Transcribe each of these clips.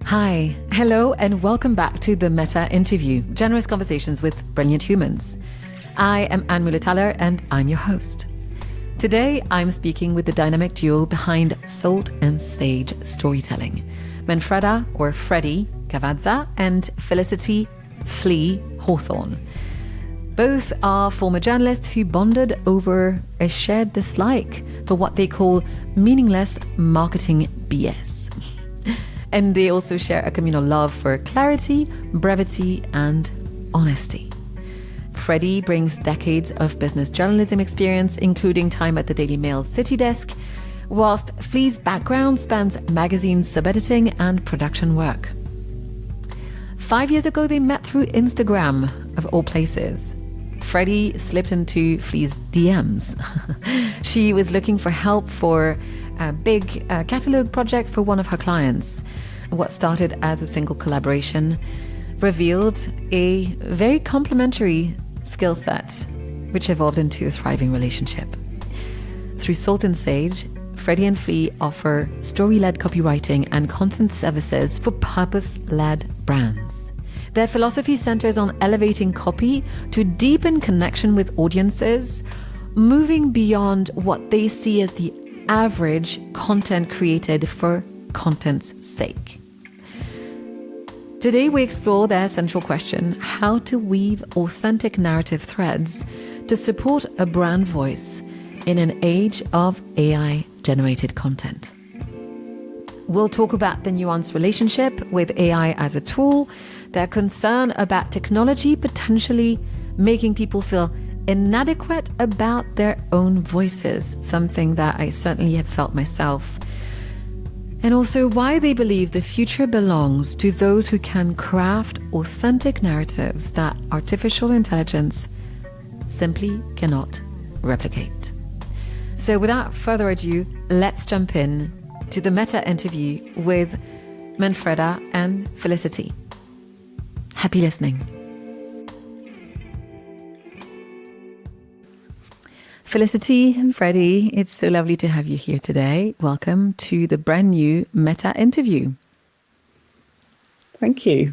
Hi, hello, and welcome back to the Mettā Interview, generous conversations with brilliant humans. I am Anne V Mühlethaler, and I'm your host. Today, I'm speaking with the dynamic duo behind Salt and Sage storytelling, Manfreda, or Freddy, Cavazza, and Felicity, Flea, Haythorn. Both are former journalists who bonded over a shared dislike for what they call meaningless marketing BS. And they also share a communal love for clarity, brevity, and honesty. Freddy brings decades of business journalism experience, including time at the Daily Mail's City Desk, whilst Flea's background spans magazine sub-editing and production work. 5 years ago, they met through Instagram, of all places. Freddy slipped into Flea's DMs. She was looking for help for a big catalogue project for one of her clients. What started as a single collaboration revealed a very complementary skill set, which evolved into a thriving relationship. Through Salt and Sage, Freddy and Flea offer story-led copywriting and content services for purpose-led brands. Their philosophy centers on elevating copy to deepen connection with audiences, moving beyond what they see as the average content created for content's sake. Today, we explore their central question: how to weave authentic narrative threads to support a brand voice in an age of AI-generated content. We'll talk about the nuanced relationship with AI as a tool, their concern about technology potentially making people feel inadequate about their own voices, something that I certainly have felt myself. And also why they believe the future belongs to those who can craft authentic narratives that artificial intelligence simply cannot replicate. So without further ado, let's jump in to the Mettā Interview with Manfreda and Felicity. Happy listening. Felicity, Freddy, it's so lovely to have you here today. Welcome to the brand new Mettā Interview. Thank you.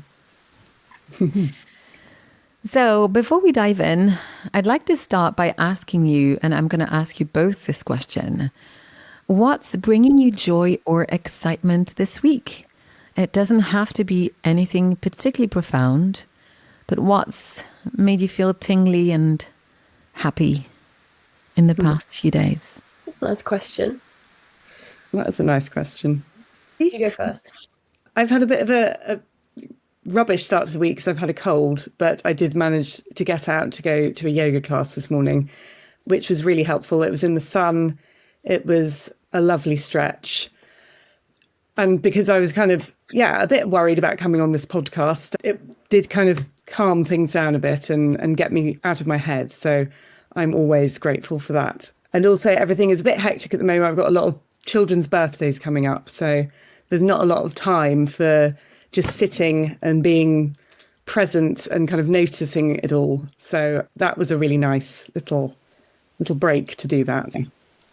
So before we dive in, I'd like to start by asking you, and I'm going to ask you both this question: what's bringing you joy or excitement this week? It doesn't have to be anything particularly profound, but what's made you feel tingly and happy in the past few days? That's a nice question. That's a nice question. You go first. I've had a bit of a rubbish start to the week because I've had a cold, but I did manage to get out to go to a yoga class this morning, which was really helpful. It was in the sun. It was a lovely stretch. And because I was kind of, a bit worried about coming on this podcast, it did kind of calm things down a bit and get me out of my head. So I'm always grateful for that. And also everything is a bit hectic at the moment. I've got a lot of children's birthdays coming up. So there's not a lot of time for just sitting and being present and kind of noticing it all. So that was a really nice little break to do that.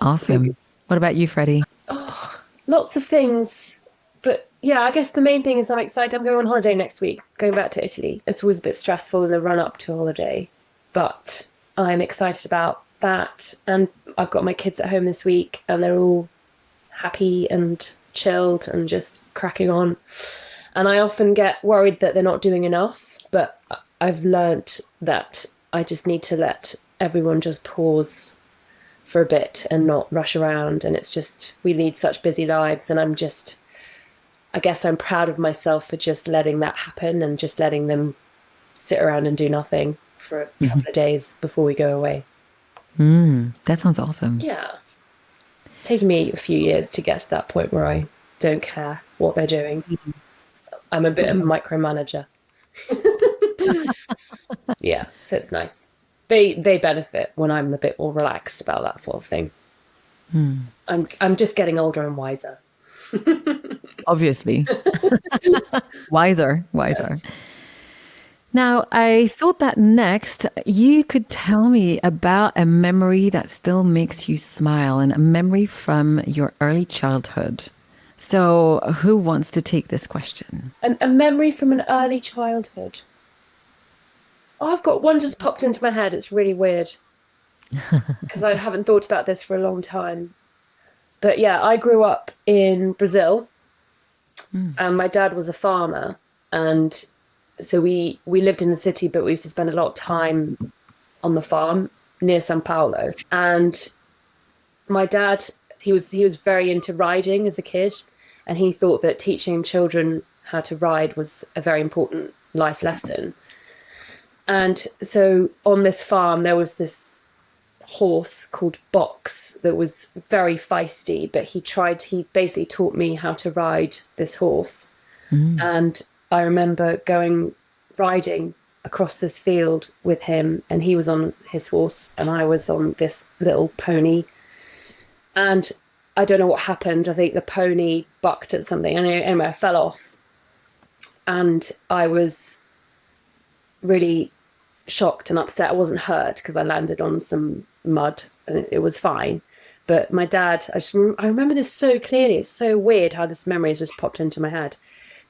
Awesome. What about you, Freddy? Oh, lots of things. But yeah, I guess the main thing is I'm excited. I'm going on holiday next week, going back to Italy. It's always a bit stressful in the run up to a holiday, but I'm excited about that. And I've got my kids at home this week and they're all happy and chilled and just cracking on. And I often get worried that they're not doing enough, but I've learnt that I just need to let everyone just pause for a bit and not rush around. And it's just, we lead such busy lives. And I guess I'm proud of myself for just letting that happen and just letting them sit around and do nothing for a couple of days before we go away. That sounds awesome. Yeah. It's taken me a few years to get to that point where I don't care what they're doing. I'm a bit of a micromanager. Yeah, so it's nice. They benefit when I'm a bit more relaxed about that sort of thing. I'm just getting older and wiser. Obviously. Wiser. Yes. Now, I thought that next you could tell me about a memory that still makes you smile, and a memory from your early childhood. So who wants to take this question? A memory from an early childhood. Oh, I've got one just popped into my head. It's really weird because I haven't thought about this for a long time. But yeah, I grew up in Brazil and my dad was a farmer. And so we lived in the city, but we used to spend a lot of time on the farm near São Paulo. And my dad, he was very into riding as a kid. And he thought that teaching children how to ride was a very important life lesson. And so on this farm, there was this horse called Box that was very feisty, but he basically taught me how to ride this horse. And I remember going riding across this field with him, and he was on his horse and I was on this little pony. And I don't know what happened. I think the pony bucked at something. And anyway, I fell off. And I was really shocked and upset. I wasn't hurt because I landed on some mud and it was fine. But my dad, I remember this so clearly. It's so weird how this memory has just popped into my head.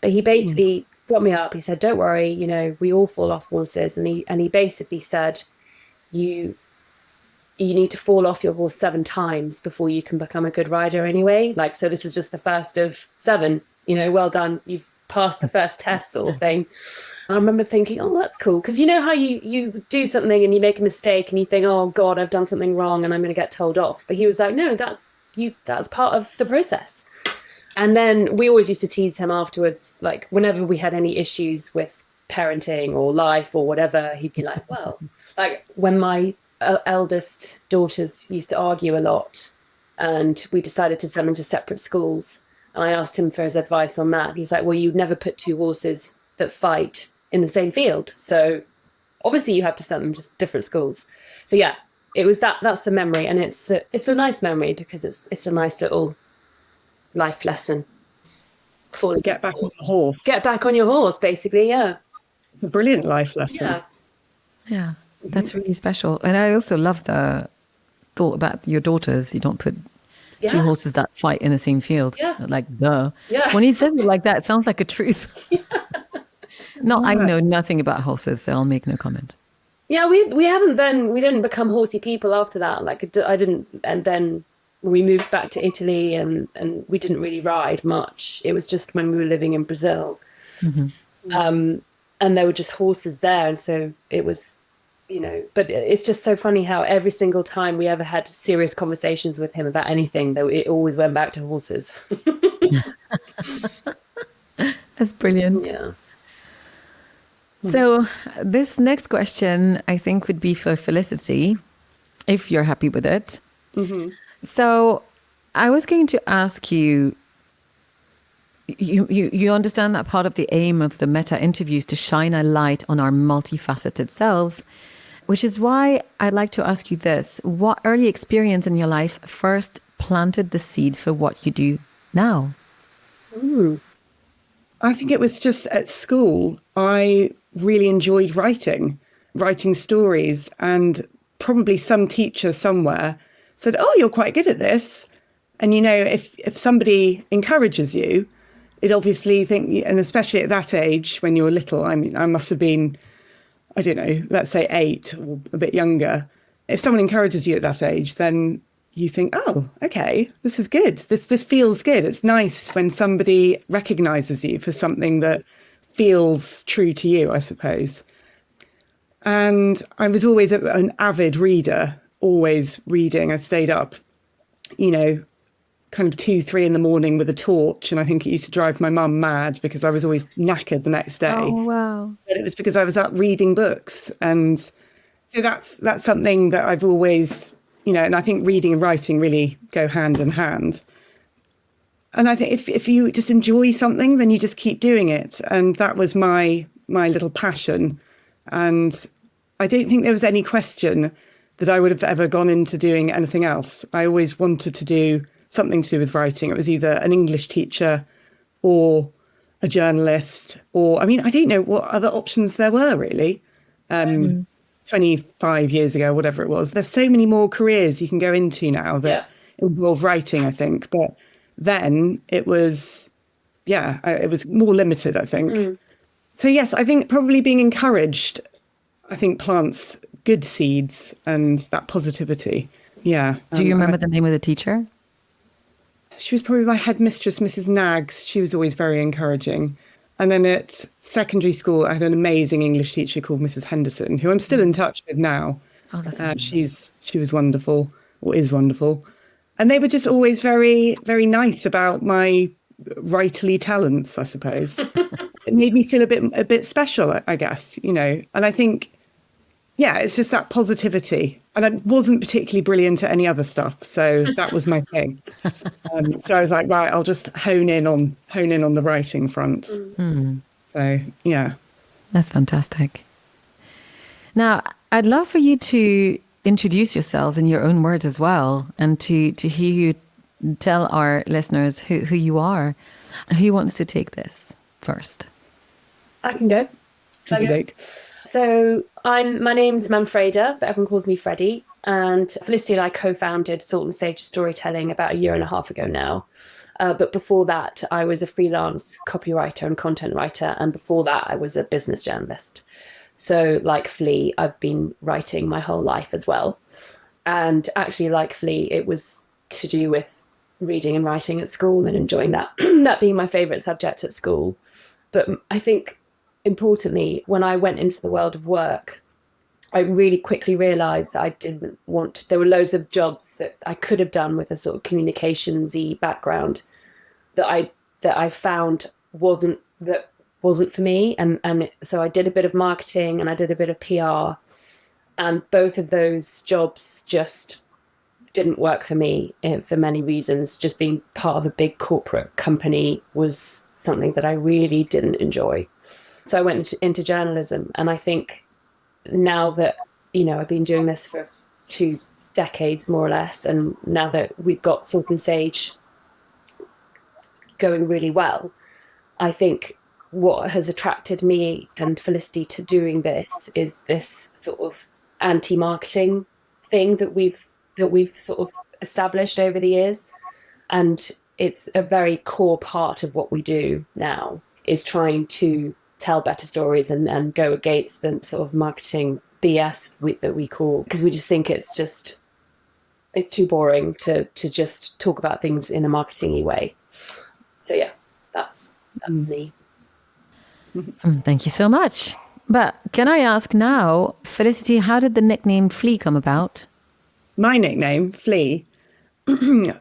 But he basically got me up. He said, "Don't worry, you know, we all fall off horses." And he basically said, you need to fall off your horse 7 times before you can become a good rider anyway. Like, so this is just the first of 7, you know, well done. You've passed the first test sort of thing. And I remember thinking, oh, that's cool. Because you know how you do something and you make a mistake and you think, oh God, I've done something wrong and I'm going to get told off. But he was like, no, that's part of the process. And then we always used to tease him afterwards, like whenever we had any issues with parenting or life or whatever, he'd be like, well, like when my eldest daughters used to argue a lot and we decided to send them to separate schools. And I asked him for his advice on that. He's like, well, you'd never put 2 horses that fight in the same field. So obviously you have to send them to different schools. So yeah, it was that's a memory. And it's a nice memory because it's a nice little life lesson. Get back on the horse. Get back on your horse, basically, yeah. It's a brilliant life lesson. Yeah, that's really special. And I also love the thought about your daughters. You don't put 2 horses that fight in the same field. Yeah. Like, duh. Yeah. When he says it like that, it sounds like a truth. No, I know nothing about horses, so I'll make no comment. Yeah, we didn't become horsey people after that. Like I didn't, and then we moved back to Italy and we didn't really ride much. It was just when we were living in Brazil. And there were just horses there. And so it was, you know, but it's just so funny how every single time we ever had serious conversations with him about anything, though, it always went back to horses. That's brilliant. Yeah. So this next question, I think, would be for Felicity, if you're happy with it. So I was going to ask you, you understand that part of the aim of the Mettā Interview is to shine a light on our multifaceted selves, which is why I'd like to ask you this. What early experience in your life first planted the seed for what you do now? I think it was just at school. I really enjoyed writing stories, and probably some teacher somewhere said, "Oh, you're quite good at this." And, you know, if somebody encourages you, it obviously and especially at that age when you're little, I mean, I must have been, I don't know, let's say 8 or a bit younger. If someone encourages you at that age, then you think, oh, okay, this is good. This feels good. It's nice when somebody recognises you for something that feels true to you, I suppose. And I was always an avid reader, always reading. I stayed up, you know, kind of 2-3 in the morning with a torch, and I think it used to drive my mum mad because I was always knackered the next day. Oh, wow. But it was because I was up reading books. And so that's something that I've always, you know, and I think reading and writing really go hand in hand. And I think if you just enjoy something, then you just keep doing it. And that was my little passion. And I don't think there was any question that I would have ever gone into doing anything else. I always wanted to do something to do with writing. It was either an English teacher or a journalist, or, I mean, I don't know what other options there were really. 25 years ago, whatever it was. There's so many more careers you can go into now that involve writing, I think. But then it was more limited, I think. So yes, I think probably being encouraged, I think, plants good seeds and that positivity. Yeah. Do you remember the name of the teacher? She was probably my headmistress, Mrs. Naggs. She was always very encouraging. And then at secondary school, I had an amazing English teacher called Mrs. Henderson, who I'm still in touch with now. Oh, that's amazing. She was wonderful, or is wonderful. And they were just always very, very nice about my writerly talents, I suppose. It made me feel a bit special, I guess, you know. And I think, yeah, it's just that positivity. And I wasn't particularly brilliant at any other stuff, so that was my thing. So I was like, right, I'll just hone in on the writing front. So yeah, that's fantastic. Now, I'd love for you to introduce yourselves in your own words as well, and to hear you tell our listeners who you are. Who wants to take this first? I can go. So my name's Manfreda, but everyone calls me Freddy. And Felicity and I co-founded Salt and Sage Storytelling about a year and a half ago now. But before that, I was a freelance copywriter and content writer. And before that, I was a business journalist. So like Flea, I've been writing my whole life as well. And actually, like Flea, it was to do with reading and writing at school and enjoying that, that being my favourite subject at school. But I think, importantly, when I went into the world of work, I really quickly realised that I didn't want... There were loads of jobs that I could have done with a sort of communications-y background that I found wasn't for me. And so I did a bit of marketing and I did a bit of PR. And both of those jobs just didn't work for me for many reasons. Just being part of a big corporate company was something that I really didn't enjoy. So I went into journalism, and I think now that, you know, I've been doing this for 2 decades more or less, and now that we've got Salt and Sage going really well, I think what has attracted me and Felicity to doing this is this sort of anti-marketing thing that we've sort of established over the years. And it's a very core part of what we do now, is trying to tell better stories and go against the sort of marketing BS that we call, because we just think it's too boring to just talk about things in a marketing-y way. So yeah, that's me. Thank you so much. But can I ask now, Felicity, how did the nickname Flea come about? My nickname, Flea.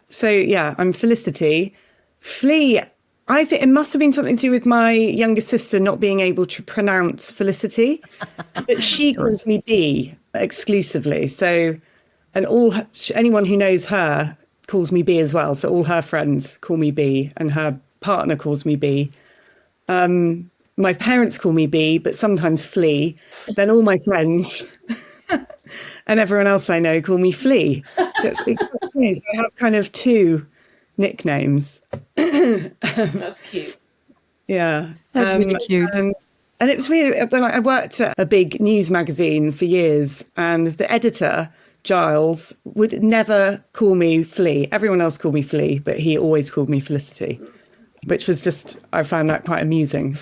So yeah, I'm Felicity. Flea, I think it must have been something to do with my younger sister not being able to pronounce Felicity, but she calls me B exclusively. So, and anyone who knows her calls me B as well. So all her friends call me B, and her partner calls me B. My parents call me B, but sometimes Flea. Then all my friends and everyone else I know call me Flea. So it's strange. I have kind of 2 nicknames. That's cute. Yeah. That's really cute. And it was weird. When I worked at a big news magazine for years, and the editor, Giles, would never call me Flea. Everyone else called me Flea, but he always called me Felicity, which was just, I found that quite amusing.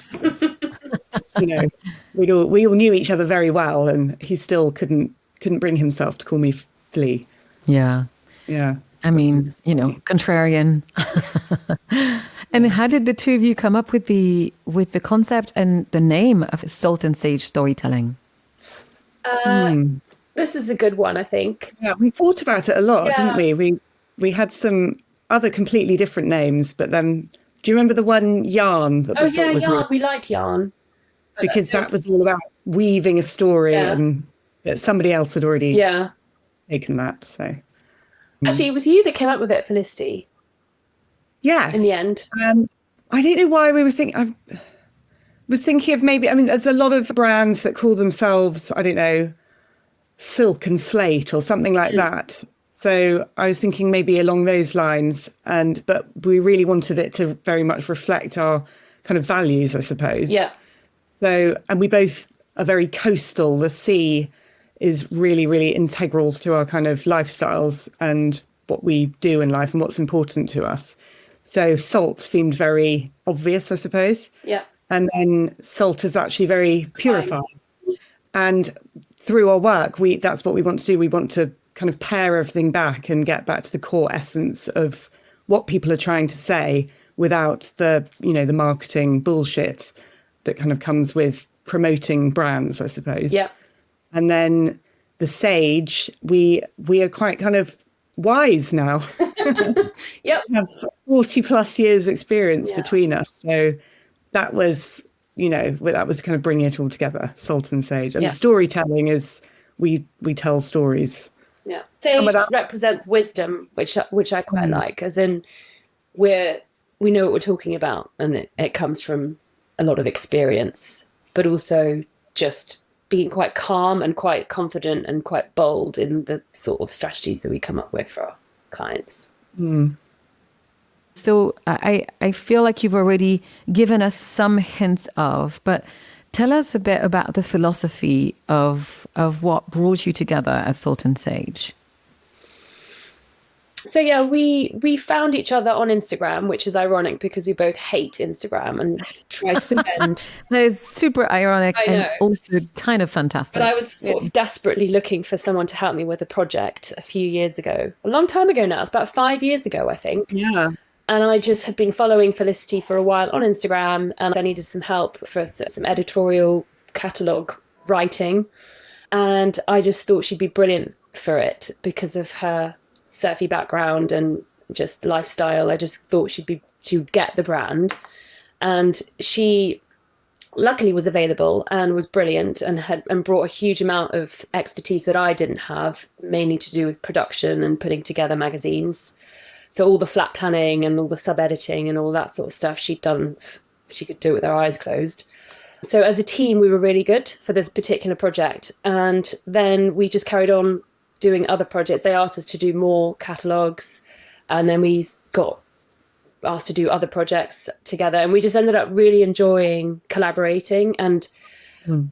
You know, we all knew each other very well, and he still couldn't bring himself to call me Flea. Yeah. Yeah. I mean, you know, contrarian. And how did the 2 of you come up with the concept and the name of Salt and Sage Storytelling? This is a good one, I think. Yeah, we thought about it a lot, didn't we? We had some other completely different names, but then, do you remember the one Yarn? That Yarn. Really, we liked Yarn. because that was all about weaving a story, and that somebody else had already taken that. So actually, it was you that came up with it, Felicity. Yes. In the end. I don't know why we were thinking. I was thinking of maybe. I mean, there's a lot of brands that call themselves, I don't know, Silk and Slate or something like that. So I was thinking maybe along those lines, but we really wanted it to very much reflect our kind of values, I suppose. Yeah. So, and we both are very coastal. The sea is really, really integral to our kind of lifestyles and what we do in life and what's important to us. So salt seemed very obvious, I suppose. Yeah. And then salt is actually very purified. And through our work, that's what we want to do. We want to kind of pare everything back and get back to the core essence of what people are trying to say without the, the marketing bullshit that kind of comes with promoting brands, I suppose. Yeah. And then the sage, we are quite kind of wise now. Yep. We have 40 plus years experience between us. So that was, that was kind of bringing it all together, salt and sage. And the storytelling is we tell stories. Yeah. Sage represents wisdom, which I quite like, as in we know what we're talking about, and it comes from a lot of experience, but also just being quite calm and quite confident and quite bold in the sort of strategies that we come up with for our clients. So I feel like you've already given us some hints of, but tell us a bit about the philosophy of what brought you together as Salt and Sage. So yeah, we found each other on Instagram, which is ironic because we both hate Instagram and try to defend. It's super ironic I and know. also kind of fantastic. But I was sort of desperately looking for someone to help me with a project a few years ago. A long time ago now. It's about 5 years ago, I think. Yeah. And I just had been following Felicity for a while on Instagram, and I needed some help for some editorial catalogue writing. And I just thought she'd be brilliant for it because of her surfy background and just lifestyle. I just thought she'd get the brand. And she luckily was available and was brilliant and brought a huge amount of expertise that I didn't have, mainly to do with production and putting together magazines. So all the flat planning and all the sub-editing and all that sort of stuff she could do it with her eyes closed. So as a team, we were really good for this particular project. And then we just carried on doing other projects. They asked us to do more catalogues, and then we got asked to do other projects together. And we just ended up really enjoying collaborating. And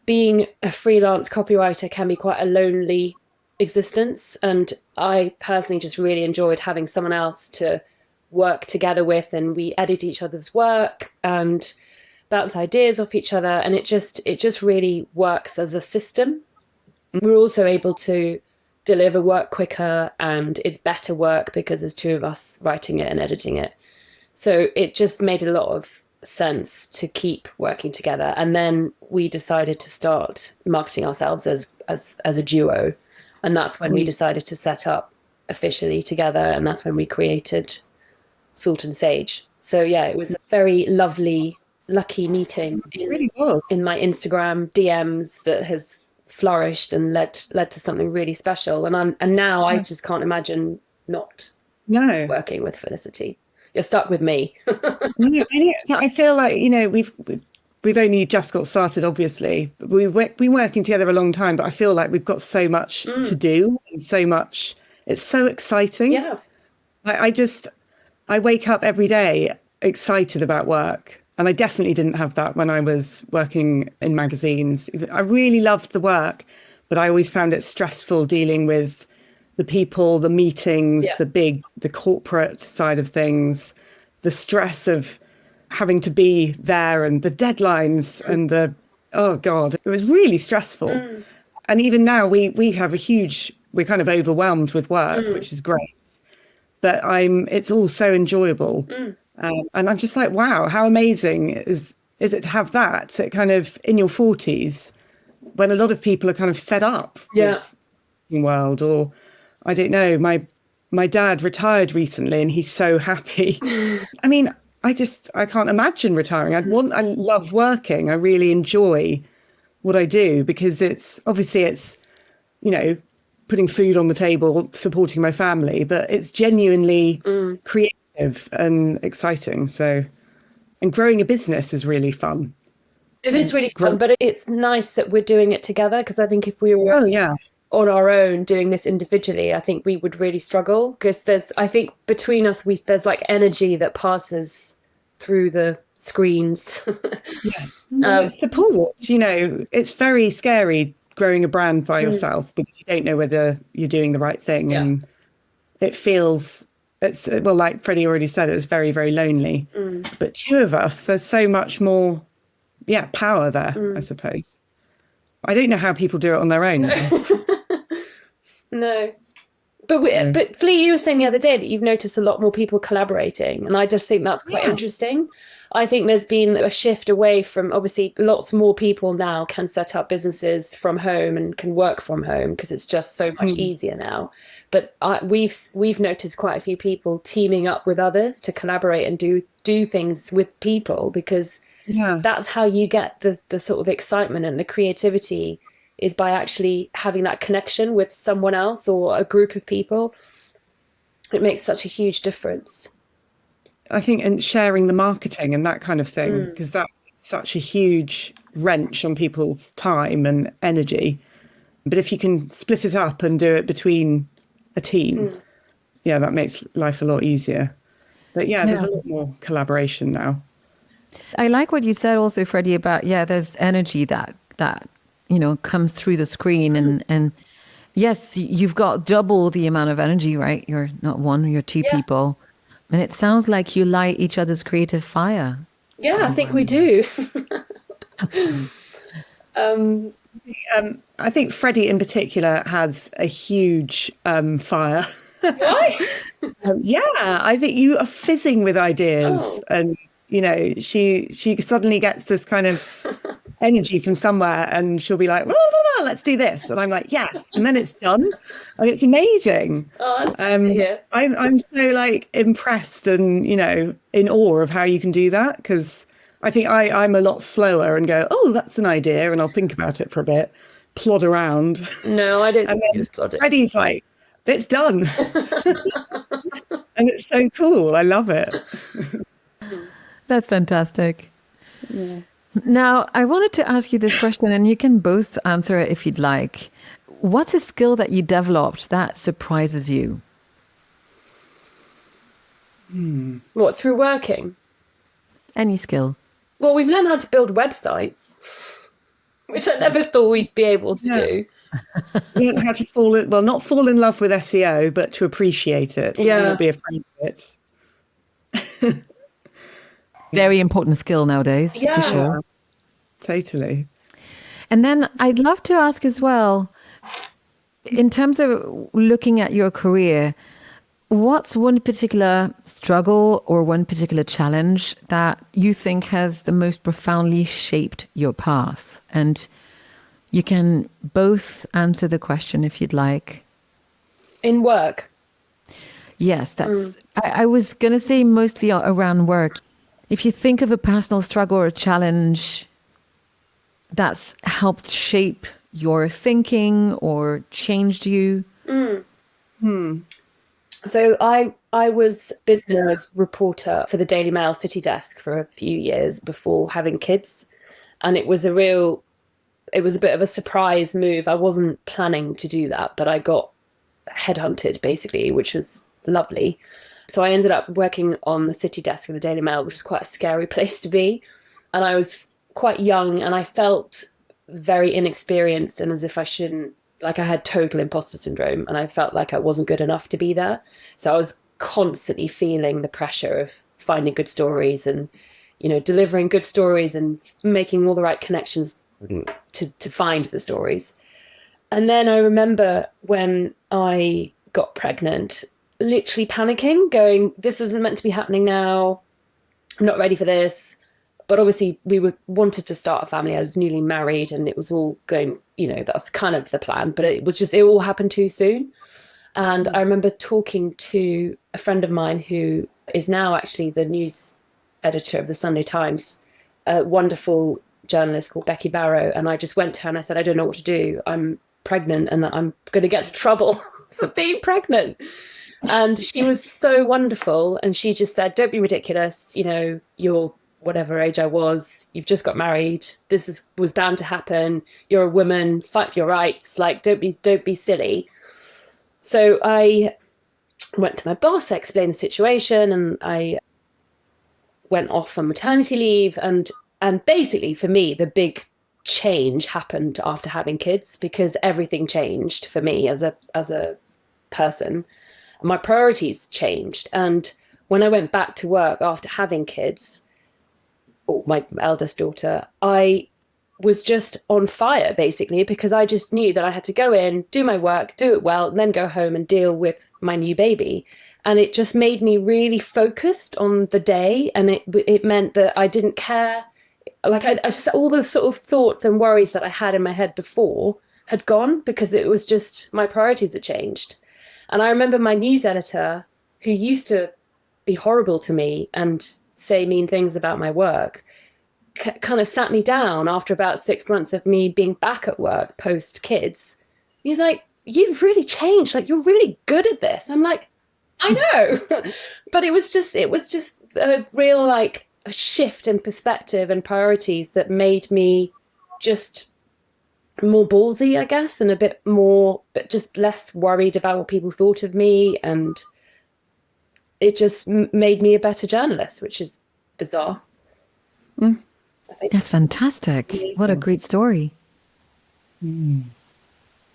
being a freelance copywriter can be quite a lonely existence, and I personally just really enjoyed having someone else to work together with, and we edit each other's work and bounce ideas off each other, and it just really works as a system. We're also able to deliver work quicker, and it's better work because there's two of us writing it and editing it. So it just made a lot of sense to keep working together. And then we decided to start marketing ourselves as a duo. And that's when we decided to set up officially together. And that's when we created Salt and Sage. So yeah, it was a very lucky meeting in my Instagram DMs that has flourished and led to something really special. And now I just can't imagine not working with Felicity. You're stuck with me. I feel like, we've only just got started, obviously. But we've been working together a long time, but I feel like we've got so much to do and so much. It's so exciting. Yeah. I wake up every day excited about work. And I definitely didn't have that when I was working in magazines. I really loved the work, but I always found it stressful dealing with the people, the meetings, the corporate side of things, the stress of having to be there and the deadlines and oh God, it was really stressful. And even now we have we're kind of overwhelmed with work, which is great, but it's all so enjoyable. And I'm just like, wow, how amazing is it to have that at kind of in your 40s when a lot of people are kind of fed up with the world, or I don't know, my dad retired recently and he's so happy. I mean, I can't imagine retiring. I love working. I really enjoy what I do because it's putting food on the table, supporting my family, but it's genuinely creative and exciting. So, and growing a business is really fun. It is really fun, but it's nice that we're doing it together, because I think if we were on our own doing this individually, I think we would really struggle, because I think between us, there's like energy that passes through the screens. It's support, it's very scary growing a brand by yourself because you don't know whether you're doing the right thing. And it feels it's, well, like Freddie already said, it was very, very lonely. But two of us, there's so much more, power there, I suppose. I don't know how people do it on their own. No. But Flea, you were saying the other day that you've noticed a lot more people collaborating, and I just think that's quite interesting. I think there's been a shift away from, obviously, lots more people now can set up businesses from home and can work from home because it's just so much easier now. But we've noticed quite a few people teaming up with others to collaborate and do things with people, because that's how you get the sort of excitement and the creativity, is by actually having that connection with someone else or a group of people. It makes such a huge difference. I think, and sharing the marketing and that kind of thing, because that's such a huge wrench on people's time and energy. But if you can split it up and do it between a team, that makes life a lot easier. But there's a lot more collaboration now. I like what you said also, Freddie, about, there's energy that comes through the screen, and yes, you've got double the amount of energy, right? You're not one, you're two people. And it sounds like you light each other's creative fire. Yeah, I think we do. I think Freddie in particular has a huge fire. Why? I think you are fizzing with ideas, and she suddenly gets this kind of energy from somewhere, and she'll be like, let's do this, and I'm like, yes, and then it's done, and it's amazing. That's good to hear. I'm so impressed and in awe of how you can do that, because I think I'm a lot slower and go, that's an idea, and I'll think about it for a bit, plod around. No, I didn't think it was plodding. Freddie's like, it's done. And it's so cool. I love it. That's fantastic. Yeah. Now, I wanted to ask you this question, and you can both answer it if you'd like. What's a skill that you developed that surprises you? What, through working? Any skill. Well, we've learned how to build websites, which I never thought we'd be able to do. Learn how to not fall in love with SEO, but to appreciate it. Yeah. Not be afraid of it. Very important skill nowadays, for sure. Totally. And then I'd love to ask as well, in terms of looking at your career, what's one particular struggle or one particular challenge that you think has the most profoundly shaped your path? And you can both answer the question if you'd like. In work? Yes, that's. I was going to say mostly around work. If you think of a personal struggle or challenge that's helped shape your thinking or changed you. So I was business reporter for the Daily Mail City Desk for a few years before having kids. And it was a bit of a surprise move. I wasn't planning to do that, but I got headhunted basically, which was lovely. So I ended up working on the city desk of the Daily Mail, which was quite a scary place to be. And I was quite young, and I felt very inexperienced, and as if I shouldn't, I had total imposter syndrome, and I felt like I wasn't good enough to be there. So I was constantly feeling the pressure of finding good stories and, delivering good stories and making all the right connections to find the stories. And then I remember when I got pregnant, literally panicking, going, this isn't meant to be happening now. I'm not ready for this. But obviously we wanted to start a family. I was newly married, and it was all going, that's kind of the plan. But it all happened too soon. And I remember talking to a friend of mine who is now actually the news editor of the Sunday Times, a wonderful journalist called Becky Barrow. And I just went to her and I said, I don't know what to do. I'm pregnant and I'm going to get into trouble for being pregnant. And she was so wonderful. And she just said, don't be ridiculous. You're whatever age I was. You've just got married. This was bound to happen. You're a woman. Fight for your rights. Don't be silly. So I went to my boss. I explained the situation, and I went off on maternity leave. And basically, for me, the big change happened after having kids, because everything changed for me as a person. My priorities changed. And when I went back to work after having kids, or my eldest daughter, I was just on fire, basically, because I just knew that I had to go in, do my work, do it well, and then go home and deal with my new baby. And it just made me really focused on the day. And it meant that I didn't care. Like I just, all the sort of thoughts and worries that I had in my head before had gone, because it was just my priorities had changed. And I remember my news editor, who used to be horrible to me and say mean things about my work, kind of sat me down after about 6 months of me being back at work post kids. He's like, "You've really changed. Like, you're really good at this." I'm like, "I know." But it was just a real, like, a shift in perspective and priorities that made me just more ballsy, I guess, and a bit more, but just less worried about what people thought of me. And it just made me a better journalist, which is bizarre. That's fantastic. What a great story.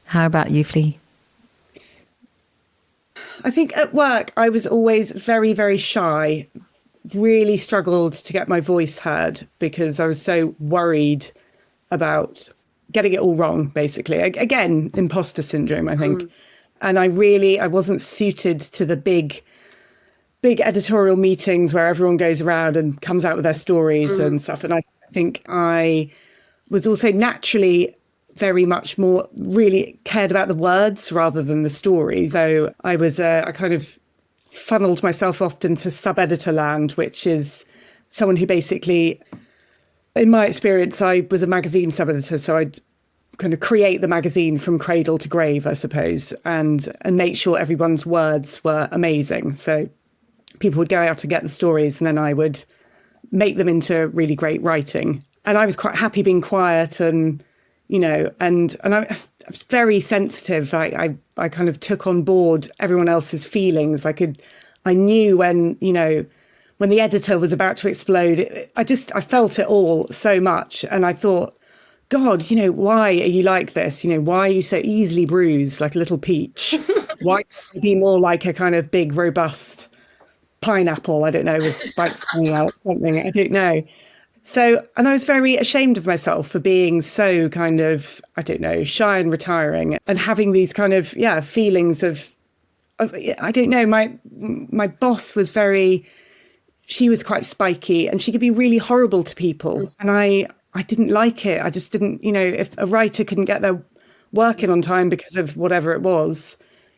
How about you, Flea? I think at work, I was always very, very shy, really struggled to get my voice heard because I was so worried about getting it all wrong, basically. Again, imposter syndrome, I think. And I wasn't suited to the big editorial meetings where everyone goes around and comes out with their stories and stuff. And I think I was also naturally very much more really cared about the words rather than the story. So I kind of funneled myself often to sub-editor land, which is someone who basically, in my experience, I was a magazine sub-editor. So I'd kind of create the magazine from cradle to grave, I suppose, and make sure everyone's words were amazing. So people would go out to get the stories and then I would make them into really great writing. And I was quite happy being quiet and, you know, and I'm very sensitive. I kind of took on board everyone else's feelings. I knew when, you know, when the editor was about to explode, I felt it all so much. And I thought, God, you know, why are you like this? You know, why are you so easily bruised like a little peach? Why can't you be more like a kind of big, robust pineapple, I don't know, with spikes coming out, something, I don't know. So, and I was very ashamed of myself for being so kind of, I don't know, shy and retiring and having these kind of, feelings of I don't know, my boss was she was quite spiky and she could be really horrible to people. And I didn't like it. I just didn't, you know, if a writer couldn't get their work in on time because of whatever it was,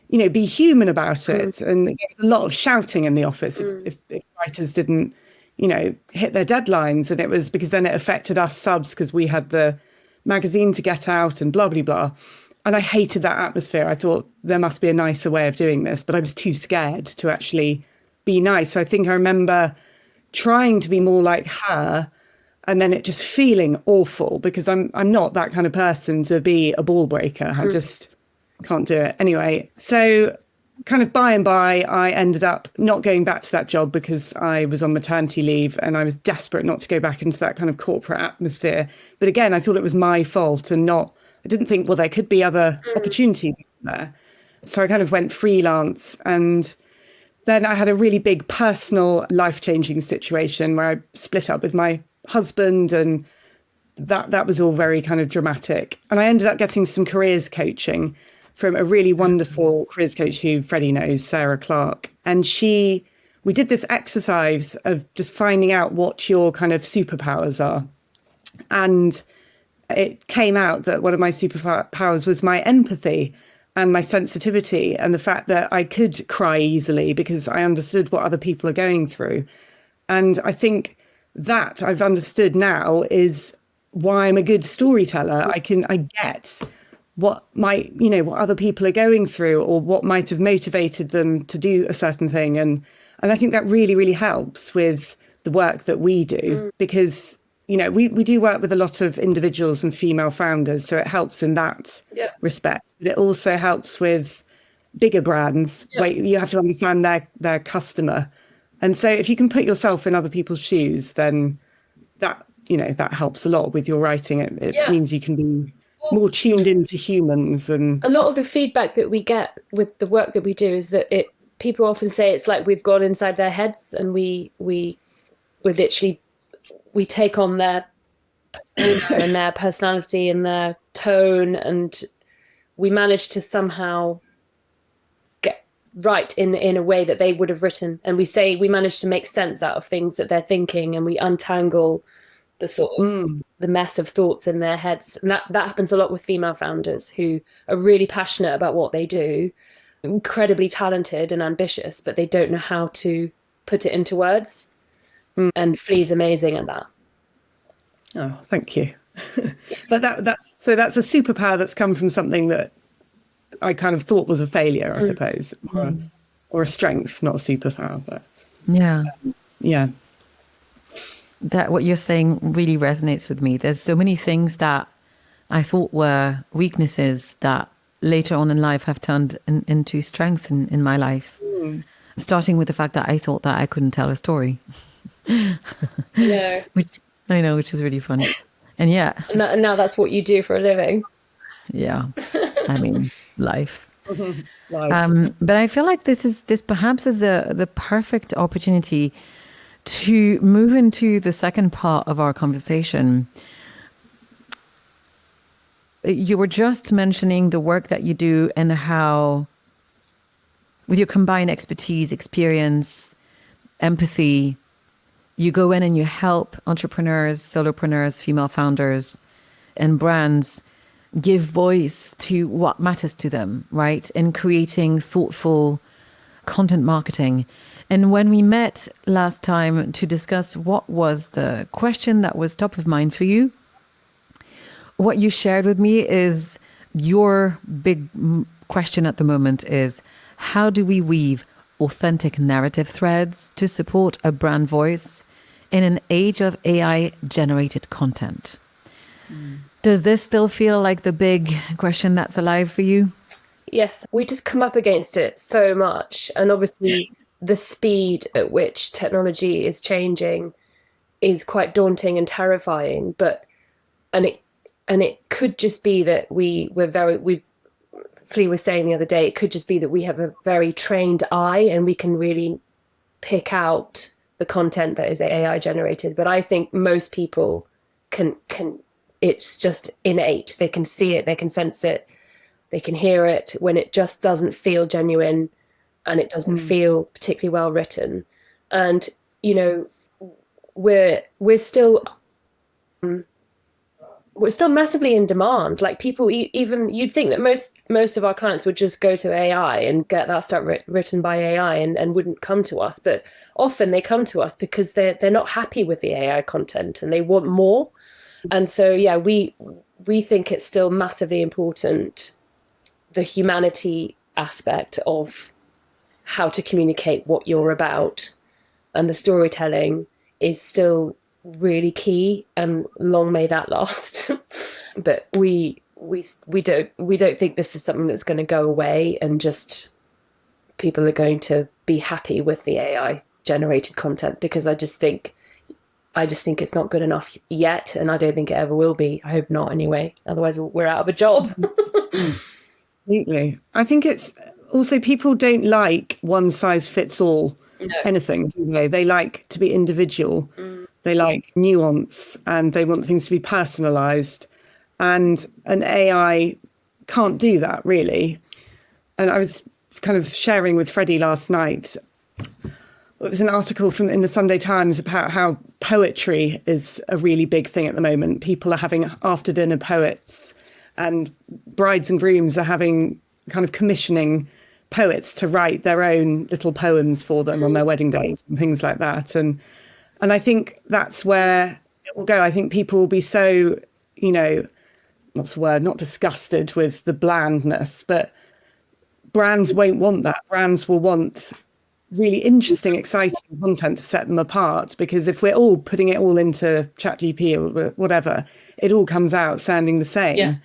you know, be human about it. And there was a lot of shouting in the office if writers didn't, you know, hit their deadlines. And it was because then it affected us subs because we had the magazine to get out and blah, blah, blah. And I hated that atmosphere. I thought there must be a nicer way of doing this, but I was too scared to actually be nice. So I think I remember trying to be more like her and then it just feeling awful because I'm not that kind of person to be a ball breaker. I just can't do it. Anyway, so kind of by and by, I ended up not going back to that job because I was on maternity leave and I was desperate not to go back into that kind of corporate atmosphere. But again, I thought it was my fault and I didn't think, well, there could be other opportunities there. So I kind of went freelance. And then I had a really big personal life-changing situation where I split up with my husband and that was all very kind of dramatic. And I ended up getting some careers coaching from a really wonderful careers coach who Freddy knows, Sarah Clark. And we did this exercise of just finding out what your kind of superpowers are. And it came out that one of my superpowers was my empathy and my sensitivity and the fact that I could cry easily because I understood what other people are going through. And I think that I've understood now is why I'm a good storyteller. I get what other people are going through or what might have motivated them to do a certain thing. And I think that really, really helps with the work that we do because, you know, we do work with a lot of individuals and female founders. So it helps in that respect. But it also helps with bigger brands where you have to understand their customer. And so if you can put yourself in other people's shoes, then that, you know, that helps a lot with your writing. It means you can be more tuned into humans. And a lot of the feedback that we get with the work that we do is that it people often say it's like we've gone inside their heads and we literally, we take on their persona and their personality and their tone, and we manage to somehow get right in a way that they would have written. And we manage to make sense out of things that they're thinking, and we untangle the sort of the mess of thoughts in their heads. And that happens a lot with female founders who are really passionate about what they do, incredibly talented and ambitious, but they don't know how to put it into words. And Flea's amazing at that. Oh, thank you. But that's a superpower that's come from something that I kind of thought was a failure, I suppose, or a strength, not a superpower. But yeah. That what you're saying really resonates with me. There's so many things that I thought were weaknesses that later on in life have turned into strength in my life. Starting with the fact that I thought that I couldn't tell a story. No. Which is really funny. And and now that's what you do for a living. Yeah. I mean, life. Life. But I feel like this perhaps is the perfect opportunity to move into the second part of our conversation. You were just mentioning the work that you do and how, with your combined expertise, experience, empathy, you go in and you help entrepreneurs, solopreneurs, female founders, and brands give voice to what matters to them, right? In creating thoughtful content marketing. And when we met last time to discuss what was the question that was top of mind for you, what you shared with me is your big question at the moment is, how do we weave authentic narrative threads to support a brand voice in an age of AI-generated content? Does this still feel like the big question that's alive for you? Yes, we just come up against it so much. And obviously the speed at which technology is changing is quite daunting and terrifying. And it could just be that Flea was saying the other day, it could just be that we have a very trained eye and we can really pick out the content that is AI generated. But I think most people can it's just innate. They can see it, they can sense it, they can hear it when it just doesn't feel genuine and it doesn't feel particularly well written. And, you know, we're still massively in demand. Like people, even you'd think that most of our clients would just go to AI and get that stuff written by AI and wouldn't come to us. But often they come to us because they're not happy with the AI content and they want more. And so, yeah, we think it's still massively important, the humanity aspect of how to communicate what you're about, and the storytelling is still really key, and long may that last. But we don't think this is something that's going to go away and just people are going to be happy with the AI generated content, because I just think it's not good enough yet, and I don't think it ever will be. I hope not anyway, otherwise we're out of a job. Completely. I think it's also, people don't like one size fits all anything, do they? They like to be individual. They like nuance and they want things to be personalized. And an AI can't do that, really. And I was kind of sharing with Freddy last night. It was an article in the Sunday Times about how poetry is a really big thing at the moment. People are having after dinner poets, and brides and grooms are having kind of commissioning poets to write their own little poems for them on their wedding days and things like that. And I think that's where it will go. I think people will be so, you know, what's the word, not disgusted with the blandness, but brands won't want that. Brands will want really interesting, exciting content to set them apart, because if we're all putting it all into ChatGPT or whatever, it all comes out sounding the same. Yeah.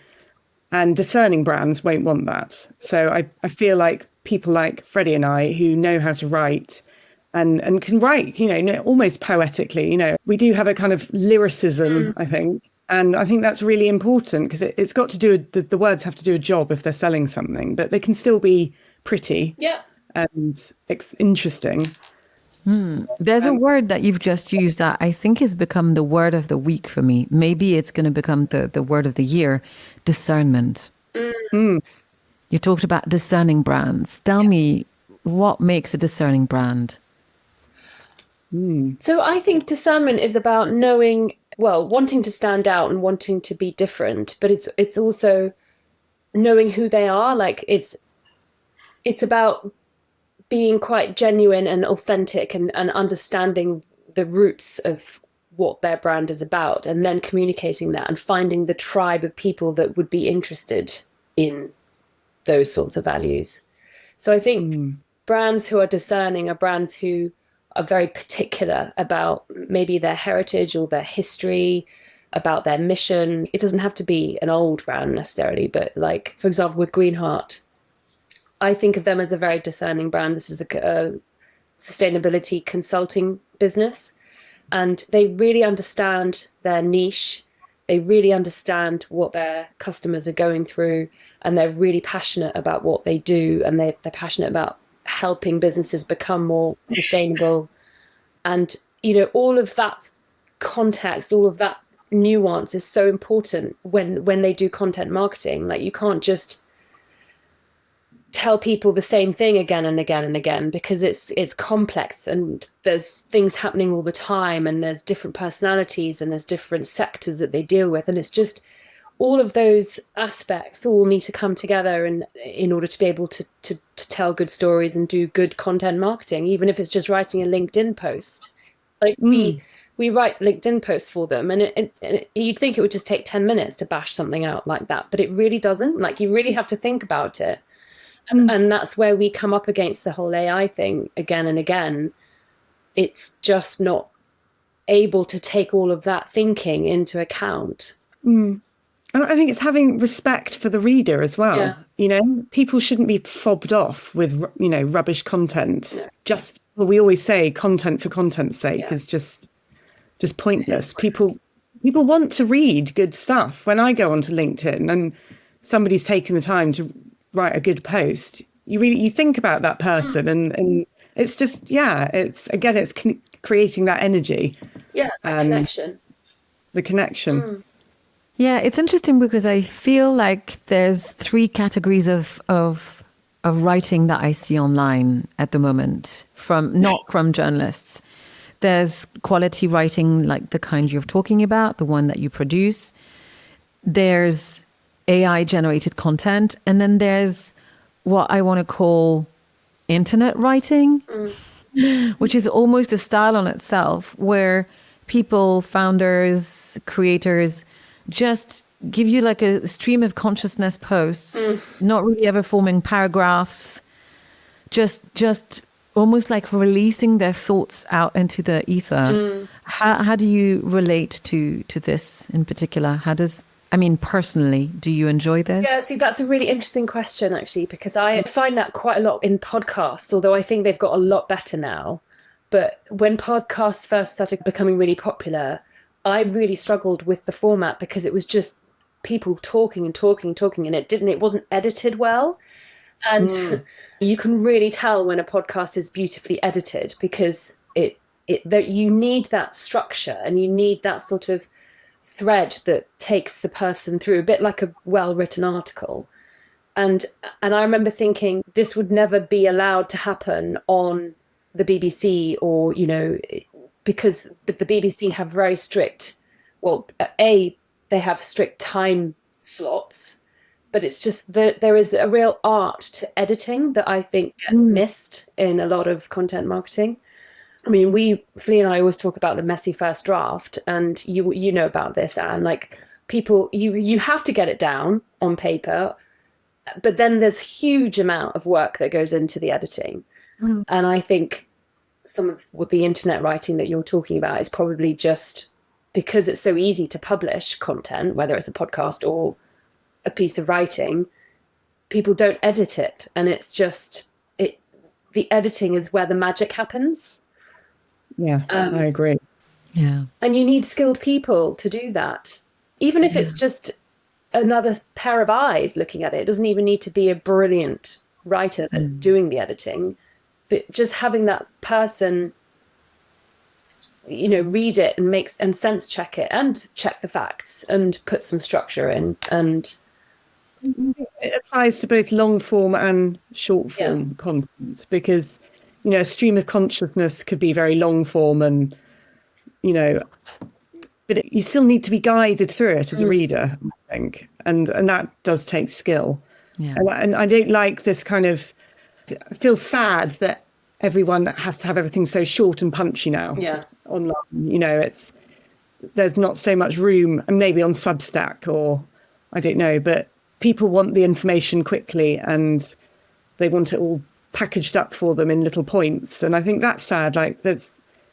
And discerning brands won't want that. So I feel like people like Freddy and I, who know how to write and can write, you know, almost poetically, you know, we do have a kind of lyricism, I think. And I think that's really important, because it's got to do, the words have to do a job if they're selling something, but they can still be pretty. Yeah. and interesting. There's a word that you've just used that I think has become the word of the week for me. Maybe it's going to become the word of the year: discernment. You talked about discerning brands. Tell me, what makes a discerning brand? So I think discernment is about knowing, well, wanting to stand out and wanting to be different, but it's also knowing who they are. Like it's about being quite genuine and authentic and understanding the roots of what their brand is about, and then communicating that and finding the tribe of people that would be interested in those sorts of values. So I think brands who are discerning are brands who are very particular about maybe their heritage or their history, about their mission. It doesn't have to be an old brand necessarily, but like, for example, with Greenheart, I think of them as a very discerning brand. This is a sustainability consulting business, and they really understand their niche. They really understand what their customers are going through, and they're really passionate about what they do, and they're passionate about helping businesses become more sustainable. And, all of that context, all of that nuance is so important when they do content marketing. Like, you can't just tell people the same thing again and again and again, because it's complex and there's things happening all the time, and there's different personalities and there's different sectors that they deal with, and it's just all of those aspects all need to come together and in order to be able to tell good stories and do good content marketing, even if it's just writing a LinkedIn post. Like we write LinkedIn posts for them, and you'd think it would just take 10 minutes to bash something out like that, but it really doesn't. Like, you really have to think about it. And that's where we come up against the whole AI thing again and again. It's just not able to take all of that thinking into account. And I think it's having respect for the reader as well. Yeah. People shouldn't be fobbed off with, rubbish content. No. We always say content for content's sake is just pointless. People want to read good stuff. When I go onto LinkedIn and somebody's taken the time to write a good post, you think about that person, and it's just it's creating that energy, connection, the connection. Yeah, it's interesting because I feel like there's three categories of writing that I see online at the moment, not from journalists. There's quality writing, like the kind you're talking about, the one that you produce. There's AI generated content, and then there's what I want to call internet writing, which is almost a style on itself, where people, founders, creators just give you like a stream of consciousness posts, not really ever forming paragraphs, just almost like releasing their thoughts out into the ether. How do you relate to this in particular? Personally, do you enjoy this? Yeah, see, that's a really interesting question, actually, because I find that quite a lot in podcasts, although I think they've got a lot better now. But when podcasts first started becoming really popular, I really struggled with the format because it was just people talking and talking and talking, and it wasn't edited well. And you can really tell when a podcast is beautifully edited, because you need that structure, and you need that sort of thread that takes the person through, a bit like a well-written article. And I remember thinking this would never be allowed to happen on the BBC, or because the BBC have very strict, they have strict time slots, but it's just that there is a real art to editing that I think gets missed in a lot of content marketing. I mean, Flea and I always talk about the messy first draft, and you know about this, Anne. Like, people, you have to get it down on paper, but then there's huge amount of work that goes into the editing. And I think some of what the internet writing that you're talking about is probably just because it's so easy to publish content, whether it's a podcast or a piece of writing, people don't edit it, and it's just the editing is where the magic happens. Yeah, I agree. Yeah. And you need skilled people to do that. Even if it's just another pair of eyes looking at it. It doesn't even need to be a brilliant writer that's doing the editing, but just having that person, read it and sense check it and check the facts and put some structure in. And it applies to both long form and short form content, because a stream of consciousness could be very long form, and but you still need to be guided through it as a reader, I think, and that does take skill. And I don't like this kind of, I feel sad that everyone has to have everything so short and punchy now online. There's not so much room, and maybe on Substack or I don't know, but people want the information quickly and they want it all packaged up for them in little points. And I think that's sad. Like,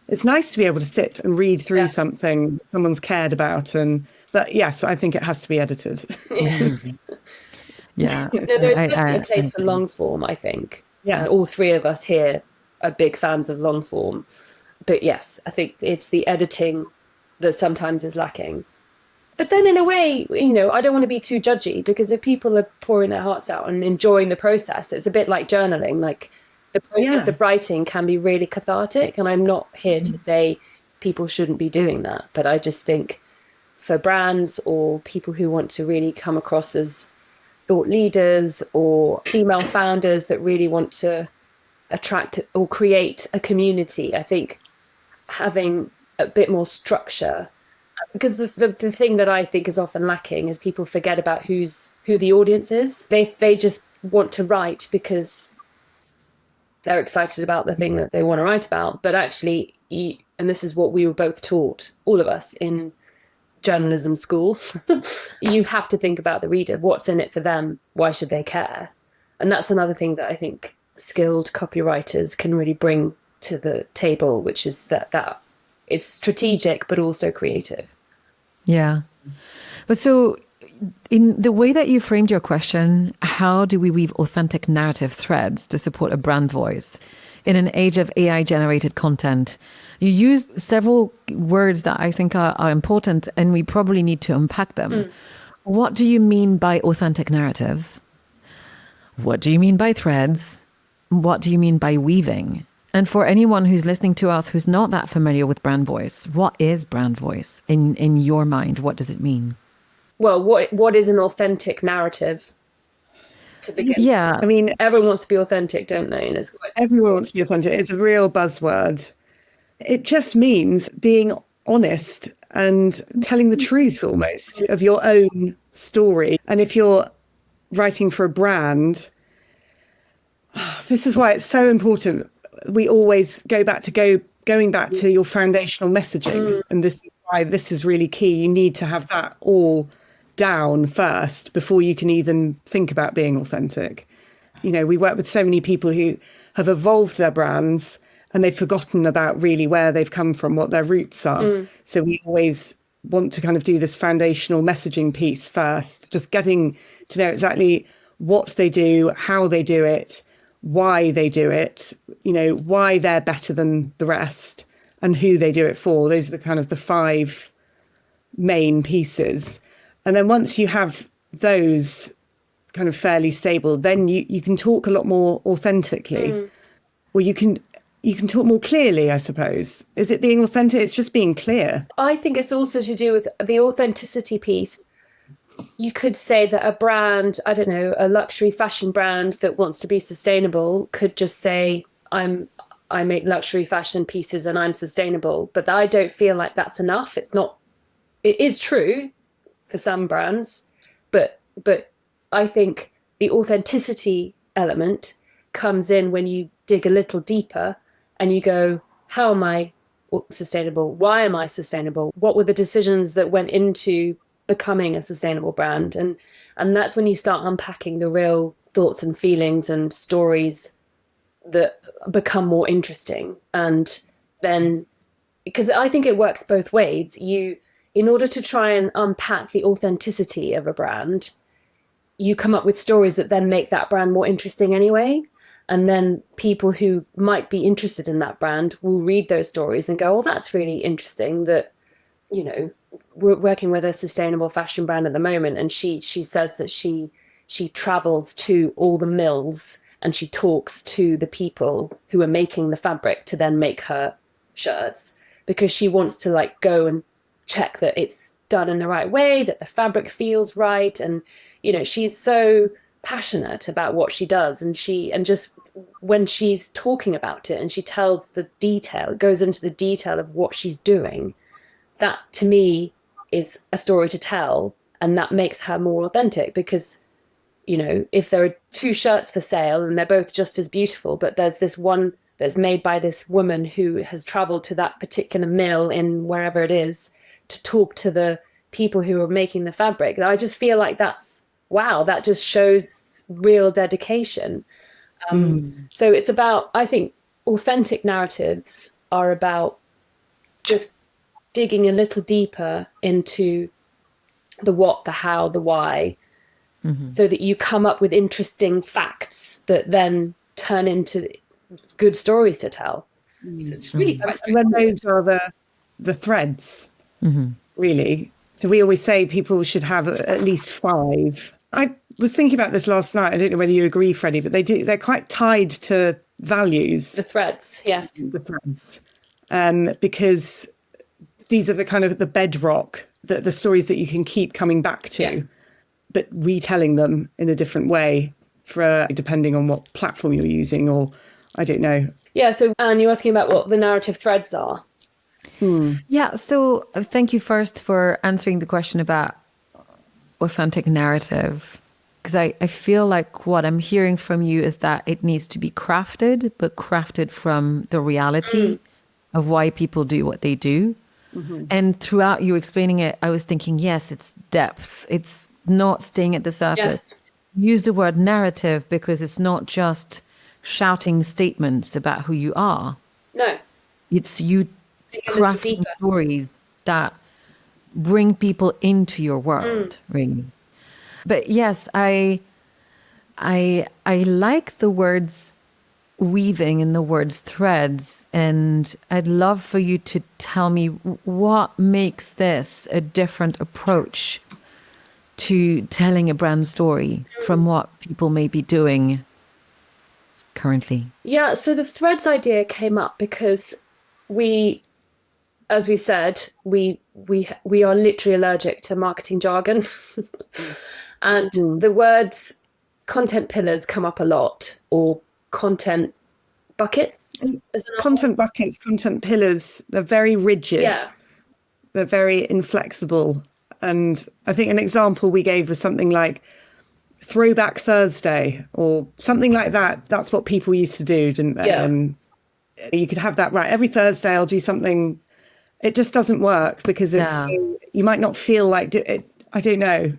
it's nice to be able to sit and read through something someone's cared about. But yes, I think it has to be edited. There's definitely a place for long form, I think. And all three of us here are big fans of long form. But yes, I think it's the editing that sometimes is lacking. But then in a way, I don't want to be too judgy, because if people are pouring their hearts out and enjoying the process, it's a bit like journaling. Like, the process of writing can be really cathartic. And I'm not here to say people shouldn't be doing that. But I just think for brands or people who want to really come across as thought leaders or female founders that really want to attract or create a community, I think having a bit more structure, because the thing that I think is often lacking is people forget about who the audience is. They just want to write because they're excited about the thing that they want to write about. But actually, and this is what we were both taught, all of us in journalism school, you have to think about the reader. What's in it for them? Why should they care? And that's another thing that I think skilled copywriters can really bring to the table, which is that it's strategic but also creative. Yeah. But so in the way that you framed your question, how do we weave authentic narrative threads to support a brand voice in an age of AI generated content? You used several words that I think are important, and we probably need to unpack them. What do you mean by authentic narrative? What do you mean by threads? What do you mean by weaving? And for anyone who's listening to us who's not that familiar with brand voice, what is brand voice in your mind? What does it mean? Well, what is an authentic narrative to begin? Yeah. I mean, everyone wants to be authentic, don't they? And everyone wants to be authentic. It's a real buzzword. It just means being honest and telling the truth almost of your own story. And if you're writing for a brand, this is why it's so important. We always going back to your foundational messaging. And this is why this is really key. You need to have that all down first before you can even think about being authentic. We work with so many people who have evolved their brands and they've forgotten about really where they've come from, what their roots are. So we always want to kind of do this foundational messaging piece first, just getting to know exactly what they do, how they do it, why they do it, why they're better than the rest, and who they do it for. Those are the kind of the 5 main pieces. And then once you have those kind of fairly stable, then you can talk a lot more authentically, or you can talk more clearly, I suppose. Is it being authentic? It's just being clear. I think it's also to do with the authenticity piece. You could say that a brand, I don't know, a luxury fashion brand that wants to be sustainable could just say, I make luxury fashion pieces and I'm sustainable. But I don't feel like that's enough. It is true for some brands, but I think the authenticity element comes in when you dig a little deeper and you go, how am I sustainable? Why am I sustainable? What were the decisions that went into becoming a sustainable brand? And that's when you start unpacking the real thoughts and feelings and stories that become more interesting. And then, because I think it works both ways, in order to try and unpack the authenticity of a brand, you come up with stories that then make that brand more interesting anyway. And then people who might be interested in that brand will read those stories and go, oh, that's really interesting that, we're working with a sustainable fashion brand at the moment. And she says that she travels to all the mills and she talks to the people who are making the fabric to then make her shirts, because she wants to like go and check that it's done in the right way, that the fabric feels right. And, you know, she's so passionate about what she does, and just when she's talking about it and she tells the detail, goes into the detail of what she's doing, that to me is a story to tell, and that makes her more authentic. Because, you know, if there are two shirts for sale and they're both just as beautiful, but there's this one that's made by this woman who has traveled to that particular mill in wherever it is to talk to the people who are making the fabric, I just feel like that's, wow, that just shows real dedication. So it's about, I think authentic narratives are about just digging a little deeper into the what, the how, the why, so that you come up with interesting facts that then turn into good stories to tell. So it's really quite And then those are the threads, really. So we always say people should have at least 5. I was thinking about this last night. I don't know whether you agree, Freddie, but they're quite tied to values. the threads, yes. The threads. Because these are the kind of the bedrock, the stories that you can keep coming back to, but retelling them in a different way for depending on what platform you're using, or I don't know. Yeah, so Anne, you're asking about what the narrative threads are. Yeah, so thank you first for answering the question about authentic narrative, because I feel like what I'm hearing from you is that it needs to be crafted, but crafted from the reality of why people do what they do. And throughout you explaining it, I was thinking, yes, it's depth. It's not staying at the surface. Use the word narrative because it's not just shouting statements about who you are. No. It's you crafting stories that bring people into your world, really. But yes, I like the words weaving and the words threads, and I'd love for you to tell me what makes this a different approach to telling a brand story from what people may be doing currently. Yeah, so the threads idea came up because we, as we said, we are literally allergic to marketing jargon. And the words content pillars come up a lot, or content buckets. Content buckets, content pillars, they're very rigid. Yeah. They're very inflexible. And I think an example we gave was something like Throwback Thursday or something like that. That's what people used to do, didn't they? Yeah. And you could have that, right, every Thursday I'll do something. It just doesn't work because you might not feel like it. I don't know.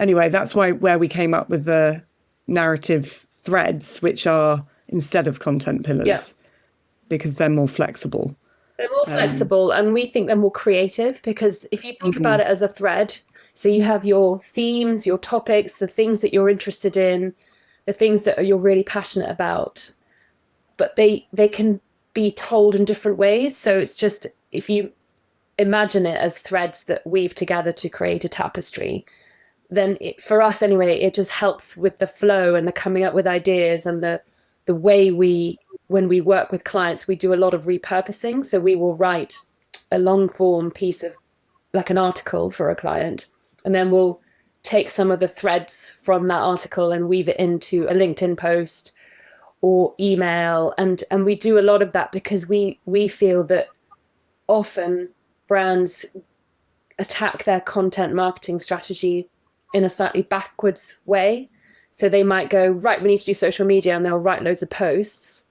Anyway, that's where we came up with the narrative threads, which are instead of content pillars, because they're more flexible. They're more flexible, and we think they're more creative, because if you think about it as a thread, so you have your themes, your topics, the things that you're interested in, the things that you're really passionate about, but they can be told in different ways. So it's just, if you imagine it as threads that weave together to create a tapestry, then for us anyway, it just helps with the flow and the coming up with ideas, and the way when we work with clients, we do a lot of repurposing. So we will write a long form piece of, like an article for a client, and then we'll take some of the threads from that article and weave it into a LinkedIn post or email. And we do a lot of that because we feel that often brands attack their content marketing strategy in a slightly backwards way. So they might go, right, we need to do social media, and they'll write loads of posts.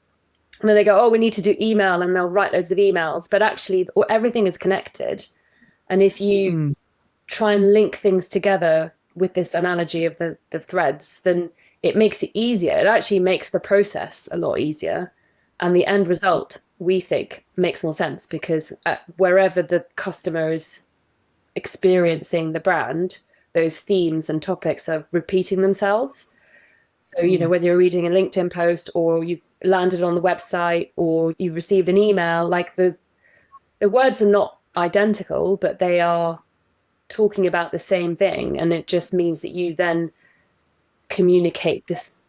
And then they go, oh, we need to do email, and they'll write loads of emails. But actually, everything is connected. And if you try and link things together with this analogy of the threads, then it makes it easier. It actually makes the process a lot easier. And the end result, we think, makes more sense, because wherever the customer is experiencing the brand, those themes and topics are repeating themselves. So, you know, whether you're reading a LinkedIn post, or you've landed on the website, or you've received an email, like the words are not identical, but they are talking about the same thing. And it just means that you then communicate this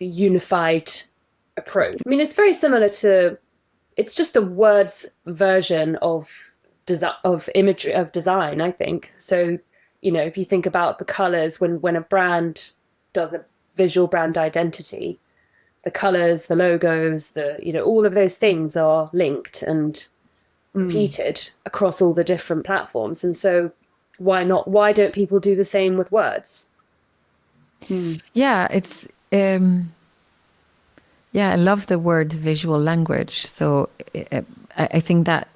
unified approach. I mean, it's very similar to, it's just the words version of imagery, of design, I think. So, you know, if you think about the colors, when a brand does a visual brand identity, the colors, the logos, all of those things are linked and repeated across all the different platforms. And so why not? Why don't people do the same with words? Yeah, it's I love the word visual language. So I think that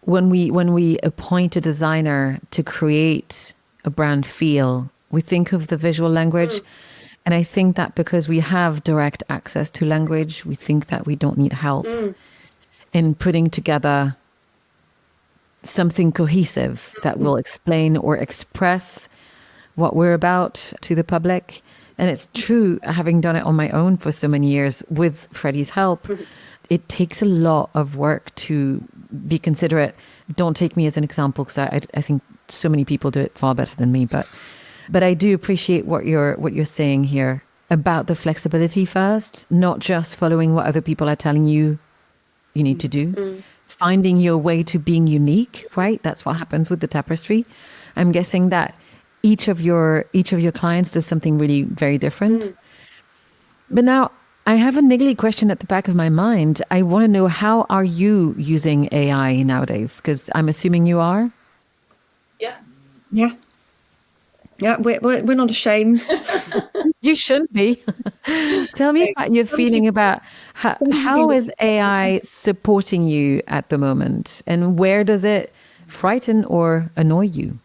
when we appoint a designer to create a brand feel, we think of the visual language. And I think that because we have direct access to language, we think that we don't need help in putting together something cohesive that will explain or express what we're about to the public. And it's true, having done it on my own for so many years with Freddy's help, it takes a lot of work to be considerate. Don't take me as an example, because I think so many people do it far better than me. But I do appreciate what you're saying here about the flexibility first, not just following what other people are telling you need to do. Finding your way to being unique, right? That's what happens with the tapestry. I'm guessing that each of your clients does something really very different. But now I have a niggly question at the back of my mind. I want to know, how are you using AI nowadays? Because I'm assuming you are. Yeah, we're not ashamed. You shouldn't be. Tell me about your feeling about how is AI supporting you at the moment, and where does it frighten or annoy you?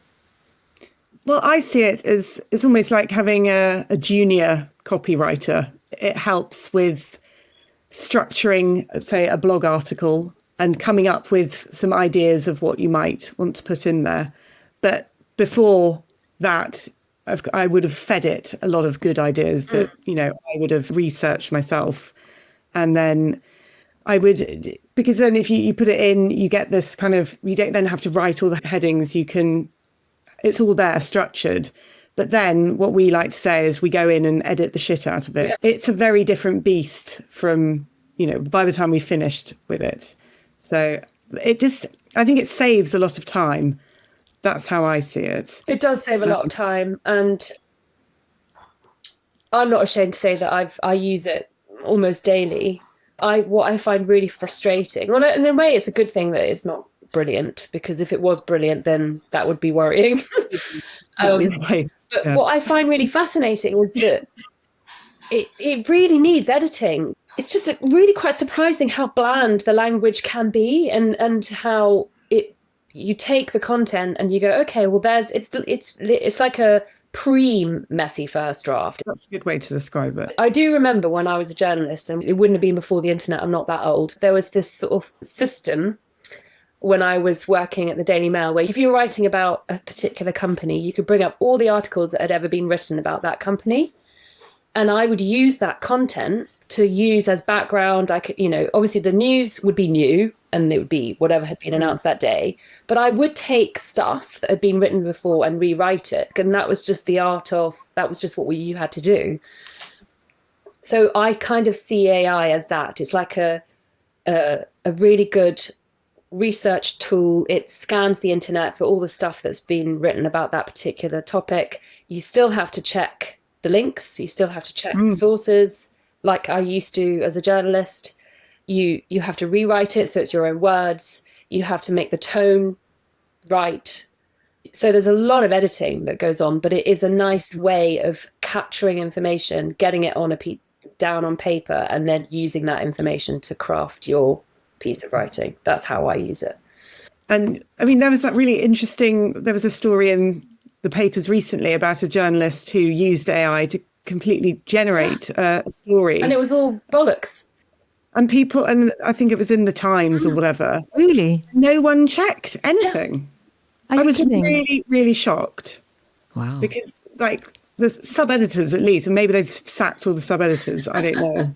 Well, I see it as it's almost like having a junior copywriter. It helps with structuring, say, a blog article and coming up with some ideas of what you might want to put in there. But before that, I would have fed it a lot of good ideas that, I would have researched myself. And then because then if you put it in, you get this kind of, you don't then have to write all the headings. It's all there structured. But then what we like to say is we go in and edit the shit out of it. Yeah. It's a very different beast from, by the time we finished with it. So I think it saves a lot of time. That's how I see it. It does save a lot of time, and I'm not ashamed to say that I use it almost daily. What I find really frustrating, well, in a way, it's a good thing that it's not brilliant, because if it was brilliant, then that would be worrying. But what I find really fascinating is that it really needs editing. It's just really quite surprising how bland the language can be, and how you take the content and you go, okay, well, it's like a pre-messy first draft. That's a good way to describe it. I do remember when I was a journalist, and it wouldn't have been before the internet, I'm not that old, there was this sort of system when I was working at the Daily Mail, where if you were writing about a particular company, you could bring up all the articles that had ever been written about that company. And I would use that content to use as background. Obviously the news would be new, and it would be whatever had been announced that day. But I would take stuff that had been written before and rewrite it. And that was just that was just what you had to do. So I kind of see AI as that. It's like a really good research tool. It scans the internet for all the stuff that's been written about that particular topic. You still have to check the links. You still have to check the sources, like I used to as a journalist. You have to rewrite it so it's your own words. You have to make the tone right. So there's a lot of editing that goes on, but it is a nice way of capturing information, getting it on down on paper, and then using that information to craft your piece of writing. That's how I use it. And I mean, there was a story in the papers recently about a journalist who used AI to completely generate a story. And it was all bollocks. And I think it was in the Times or whatever. Really? No one checked anything. Yeah. I was really, really shocked. Wow. Because the sub-editors, at least, and maybe they've sacked all the sub-editors, I don't know.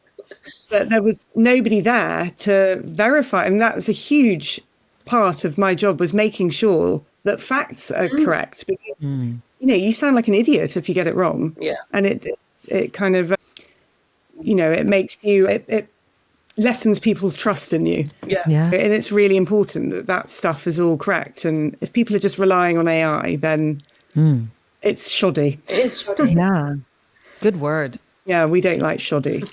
But there was nobody there to verify. And that's a huge part of my job, was making sure that facts are correct. Because, you sound like an idiot if you get it wrong. Yeah. And it kind of... it makes you, it lessens people's trust in you. Yeah. Yeah. And it's really important that that stuff is all correct. And if people are just relying on AI, then it's shoddy. It is shoddy. Yeah. Good word. Yeah, we don't like shoddy.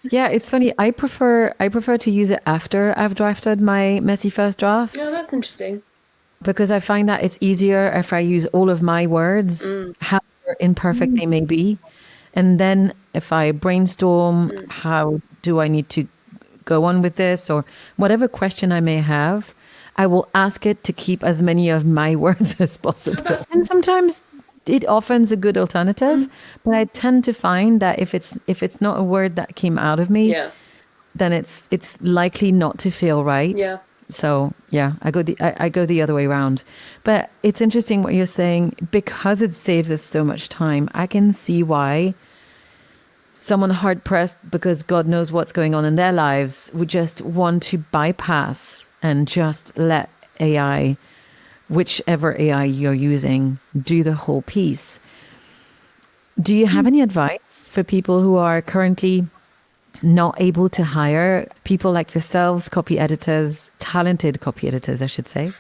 Yeah, it's funny. I prefer to use it after I've drafted my messy first drafts. Yeah, that's interesting. Because I find that it's easier if I use all of my words, however imperfect they may be. And then if I brainstorm, how do I need to go on with this, or whatever question I may have, I will ask it to keep as many of my words as possible. And sometimes it offers a good alternative, but I tend to find that if it's not a word that came out of me, then it's likely not to feel right. Yeah. So yeah, I go the other way around. But it's interesting what you're saying, because it saves us so much time. I can see why someone hard pressed because God knows what's going on in their lives would just want to bypass and just let AI, whichever AI you're using, do the whole piece. Do you have any advice for people who are currently not able to hire people like yourselves, copy editors, talented copy editors, I should say,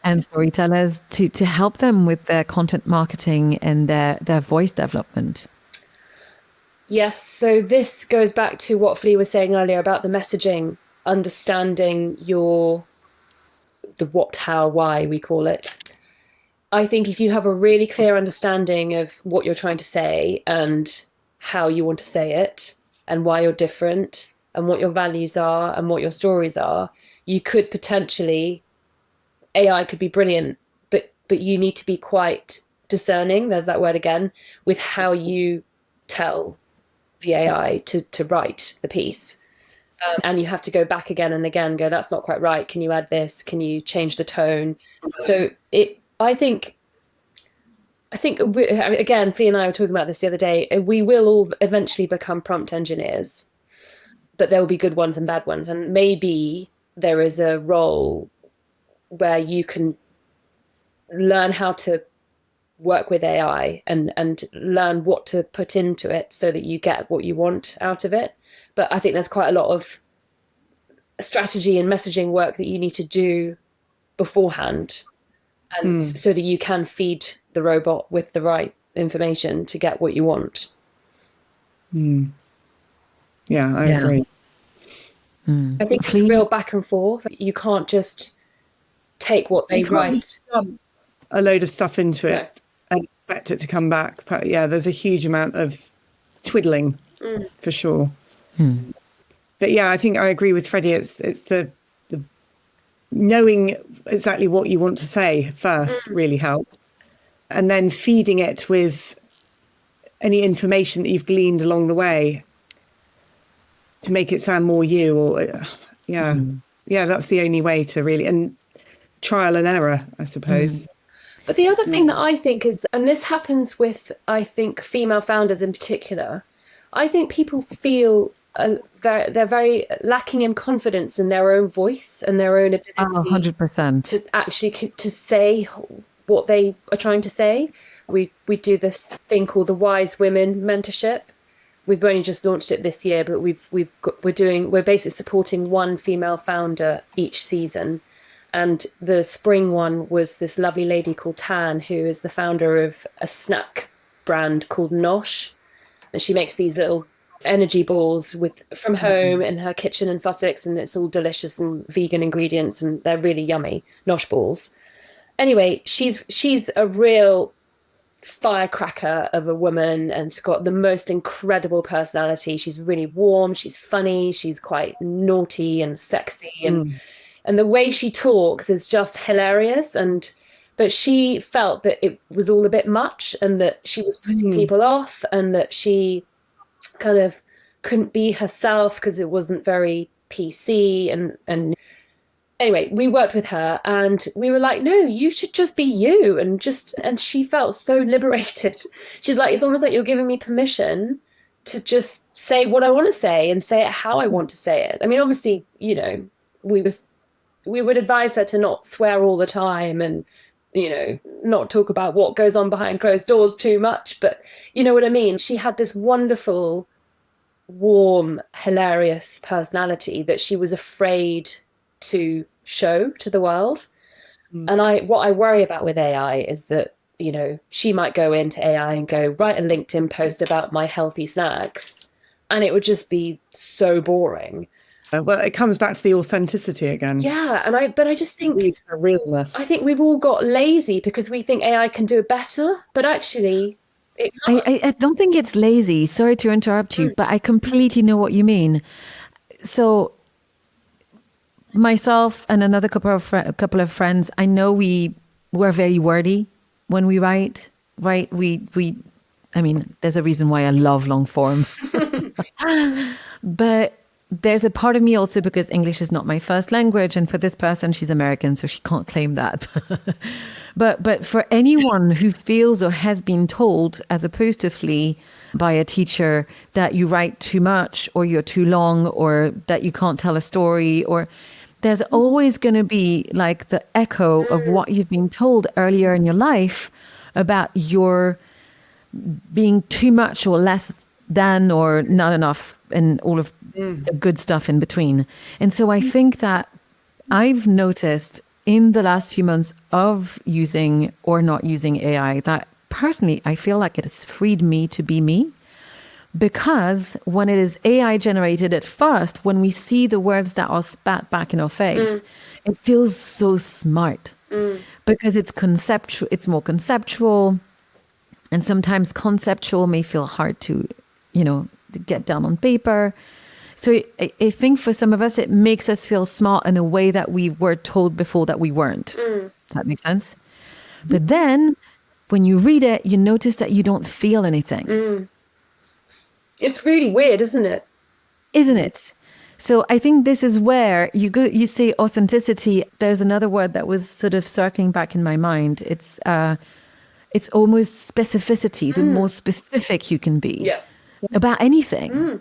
and storytellers to help them with their content marketing and their voice development? Yes, so this goes back to what Flea was saying earlier about the messaging, understanding the what, how, why, we call it. I think if you have a really clear understanding of what you're trying to say and how you want to say it and why you're different and what your values are and what your stories are, you could potentially, AI could be brilliant, but you need to be quite discerning, there's that word again, with how you tell the AI to write the piece. And you have to go back again and again, go, that's not quite right. Can you add this? Can you change the tone? So I think, again, Flea and I were talking about this the other day, we will all eventually become prompt engineers, but there will be good ones and bad ones. And maybe there is a role where you can learn how to work with AI and learn what to put into it so that you get what you want out of it. But I think there's quite a lot of strategy and messaging work that you need to do beforehand, and so that you can feed the robot with the right information to get what you want. Yeah, I agree. I think it's a real back and forth. You can't just take what they write. Dump a load of stuff into it and expect it to come back. But yeah, there's a huge amount of twiddling for sure. But yeah, I think I agree with Freddie. It's the knowing exactly what you want to say first really helps, and then feeding it with any information that you've gleaned along the way to make it sound more you. Or yeah, that's the only way to really, and trial and error, I suppose. But the other thing that I think is, and this happens with, I think, female founders in particular, I think people feel they're very lacking in confidence in their own voice and their own ability 100%. to actually to say what they are trying to say. We do this thing called the Wise Women Mentorship. We've only just launched it this year, but we're basically supporting one female founder each season. And the spring one was this lovely lady called Tan, who is the founder of a snack brand called Nosh. And she makes these little energy balls from home in her kitchen in Sussex, and it's all delicious and vegan ingredients, and they're really yummy, Nosh balls. Anyway, she's a real firecracker of a woman, and she's got the most incredible personality. She's really warm, she's funny, she's quite naughty and sexy, and the way she talks is just hilarious. But she felt that it was all a bit much, and that she was putting people off, and that she kind of couldn't be herself because it wasn't very PC. And anyway, we worked with her and we were like, no, you should just be you. And she felt so liberated. She's like, it's almost like you're giving me permission to just say what I want to say and say it how I want to say it. I mean, obviously, we would advise her to not swear all the time and, not talk about what goes on behind closed doors too much. But you know what I mean? She had this wonderful warm, hilarious personality that she was afraid to show to the world. And what I worry about with AI is that, you know, she might go into AI and go, write a LinkedIn post about my healthy snacks, and it would just be so boring. Well, it comes back to the authenticity again. Yeah, but I just think it's a realness. I think we've all got lazy because we think AI can do it better, but actually, I don't think it's lazy. Sorry to interrupt you, but I completely know what you mean. So, myself and another couple of friends, I know we're very wordy when we write. Right? I mean, there's a reason why I love long form, but there's a part of me also, because English is not my first language, and for this person, she's American, so she can't claim that. But for anyone who feels or has been told, as opposed to Flea, by a teacher that you write too much, or you're too long, or that you can't tell a story, or there's always going to be like the echo of what you've been told earlier in your life about your being too much or less than or not enough, and all of the good stuff in between. And so I think that I've noticed in the last few months of using or not using AI that personally I feel like it has freed me to be me. Because when it is AI generated at first, when we see the words that are spat back in our face, it feels so smart because it's conceptual, it's more conceptual. And sometimes conceptual may feel hard to, you know, to get down on paper. So I think for some of us, it makes us feel smart in a way that we were told before that we weren't. Does that make sense? But then when you read it, you notice that you don't feel anything. It's really weird, isn't it? Isn't it? So I think this is where you say authenticity. There's another word that was sort of circling back in my mind. It's almost specificity, the more specific you can be about anything.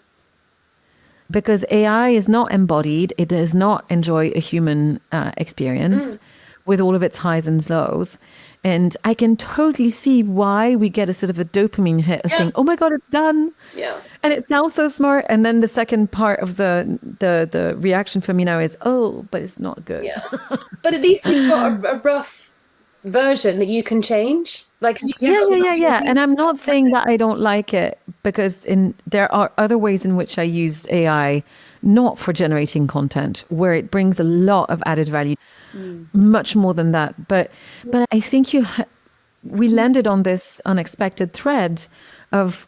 Because AI is not embodied. It does not enjoy a human experience with all of its highs and lows. And I can totally see why we get a sort of a dopamine hit of saying, oh my God, it's done. Yeah. And it sounds so smart. And then the second part of the reaction for me now is, oh, but it's not good. Yeah. But at least you've got a rough version that you can change. Like Yeah. And I'm not saying that I don't like it, because there are other ways in which I use AI, not for generating content, where it brings a lot of added value, much more than that. But I think we landed on this unexpected thread of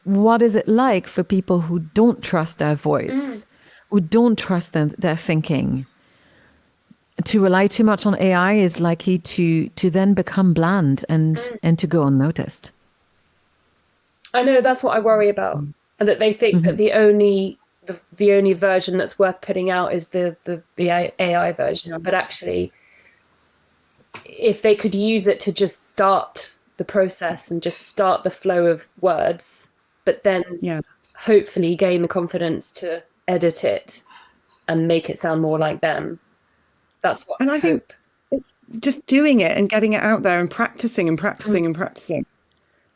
what is it like for people who don't trust their voice, who don't trust their thinking. To rely too much on AI is likely to then become bland and to go unnoticed. I know, that's what I worry about, and that they think that the only version that's worth putting out is the AI version. But actually, if they could use it to just start the process and just start the flow of words, but then hopefully gain the confidence to edit it and make it sound more like them. That's what I think it's just doing it and getting it out there and practicing and practicing and practicing.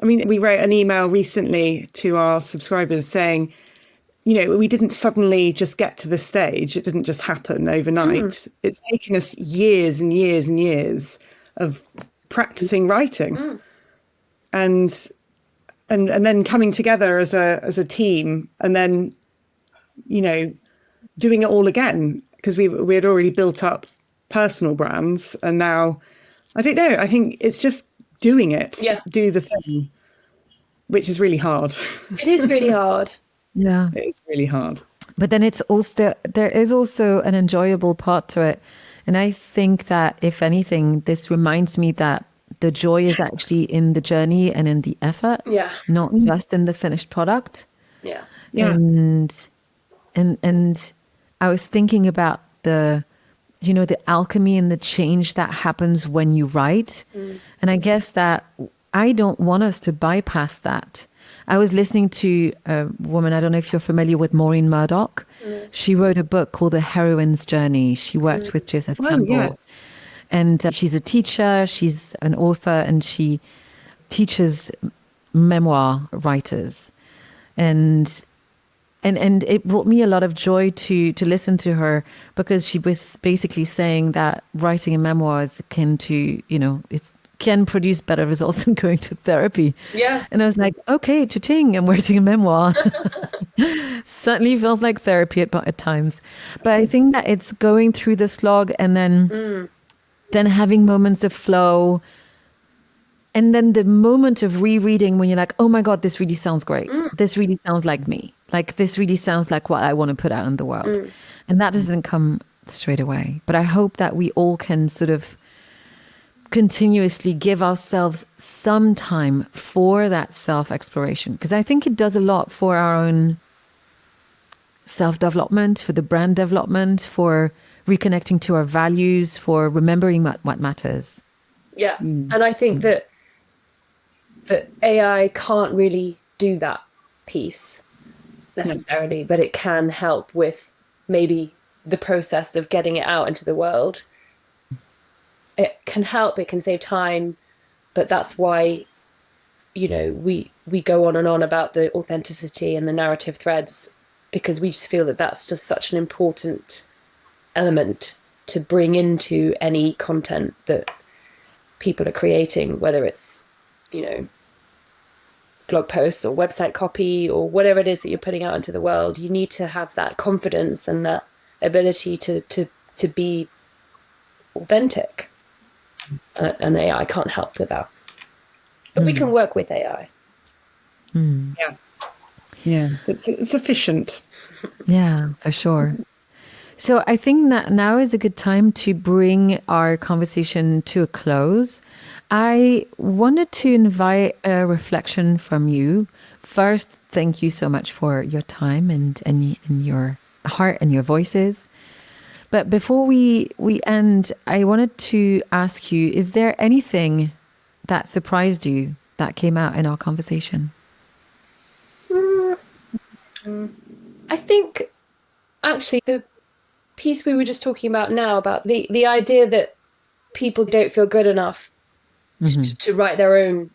I mean, we wrote an email recently to our subscribers saying, you know, we didn't suddenly just get to this stage. It didn't just happen overnight. It's taken us years and years and years of practicing writing and then coming together as a team, and then, you know, doing it all again, because we had already built up personal brands, and now I don't know, I think it's just doing it. Do the thing, which is really hard. It is really hard. Yeah, it's really hard. But then there is also an enjoyable part to it, and I think that if anything, this reminds me that the joy is actually in the journey and in the effort, not just in the finished product. And I was thinking about the alchemy and the change that happens when you write. And I guess that I don't want us to bypass that. I was listening to a woman, I don't know if you're familiar with Maureen Murdoch. She wrote a book called The Heroine's Journey. She worked with Joseph Campbell. And she's a teacher, she's an author, and she teaches memoir writers. And And it brought me a lot of joy to listen to her, because she was basically saying that writing a memoir can produce better results than going to therapy. Yeah. And I was like, okay, cha-ching, I'm writing a memoir. Certainly feels like therapy at times. But I think that it's going through the slog and then having moments of flow. And then the moment of rereading when you're like, oh my God, this really sounds great. This really sounds like me. Like, this really sounds like what I want to put out in the world. And that doesn't come straight away. But I hope that we all can sort of continuously give ourselves some time for that self-exploration. Because I think it does a lot for our own self-development, for the brand development, for reconnecting to our values, for remembering what matters. Yeah. And I think that AI can't really do that piece necessarily, but it can help with maybe the process of getting it out into the world. It can help, it can save time, but that's why, we go on and on about the authenticity and the narrative threads, because we just feel that that's just such an important element to bring into any content that people are creating, whether it's, blog posts or website copy or whatever it is that you're putting out into the world. You need to have that confidence and that ability to be authentic. And AI can't help with that. But we can work with AI. Yeah. Yeah. It's efficient. Yeah, for sure. So I think that now is a good time to bring our conversation to a close. I wanted to invite a reflection from you. First, thank you so much for your time and your heart and your voices. But before we end, I wanted to ask you, is there anything that surprised you that came out in our conversation? I think actually the piece we were just talking about now, about the idea that people don't feel good enough to write their own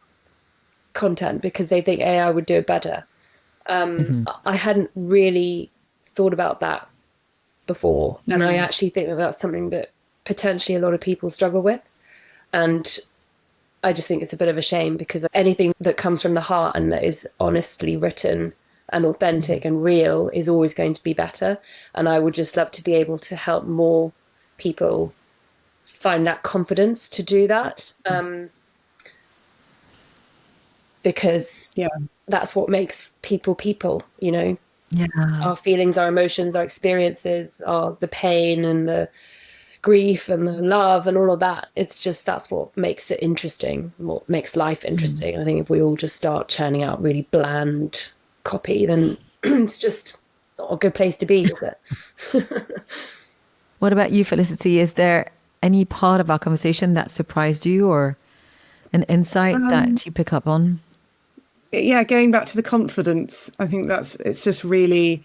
content because they think AI would do it better. I hadn't really thought about that before. And I actually think that that's something that potentially a lot of people struggle with. And I just think it's a bit of a shame, because anything that comes from the heart and that is honestly written and authentic and real is always going to be better. And I would just love to be able to help more people find that confidence to do that. Because that's what makes people, Yeah. Our feelings, our emotions, our experiences, the pain and the grief and the love and all of that. It's just, that's what makes it interesting, what makes life interesting. I think if we all just start churning out really bland copy, then it's just not a good place to be, is it? What about you, Felicity? Is there any part of our conversation that surprised you, or an insight that you pick up on? Yeah, going back to the confidence, I think it's just really,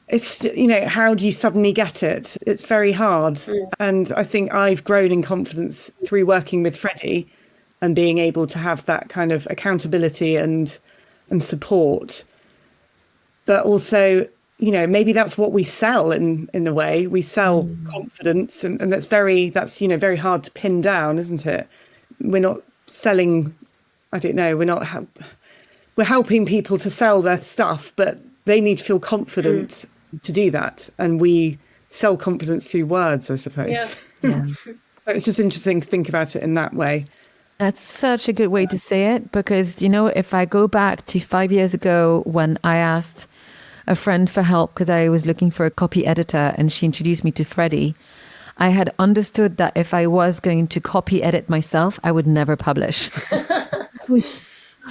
it's, how do you suddenly get it? It's very hard. And I think I've grown in confidence through working with Freddy and being able to have that kind of accountability and support. But also, maybe that's what we sell in a way. We sell confidence, and that's very hard to pin down, isn't it? We're not selling, I don't know, we're helping people to sell their stuff, but they need to feel confident to do that. And we sell confidence through words, I suppose. Yeah. So it's just interesting to think about it in that way. That's such a good way to say it, because, if I go back to 5 years ago when I asked a friend for help because I was looking for a copy editor and she introduced me to Freddy, I had understood that if I was going to copy edit myself, I would never publish.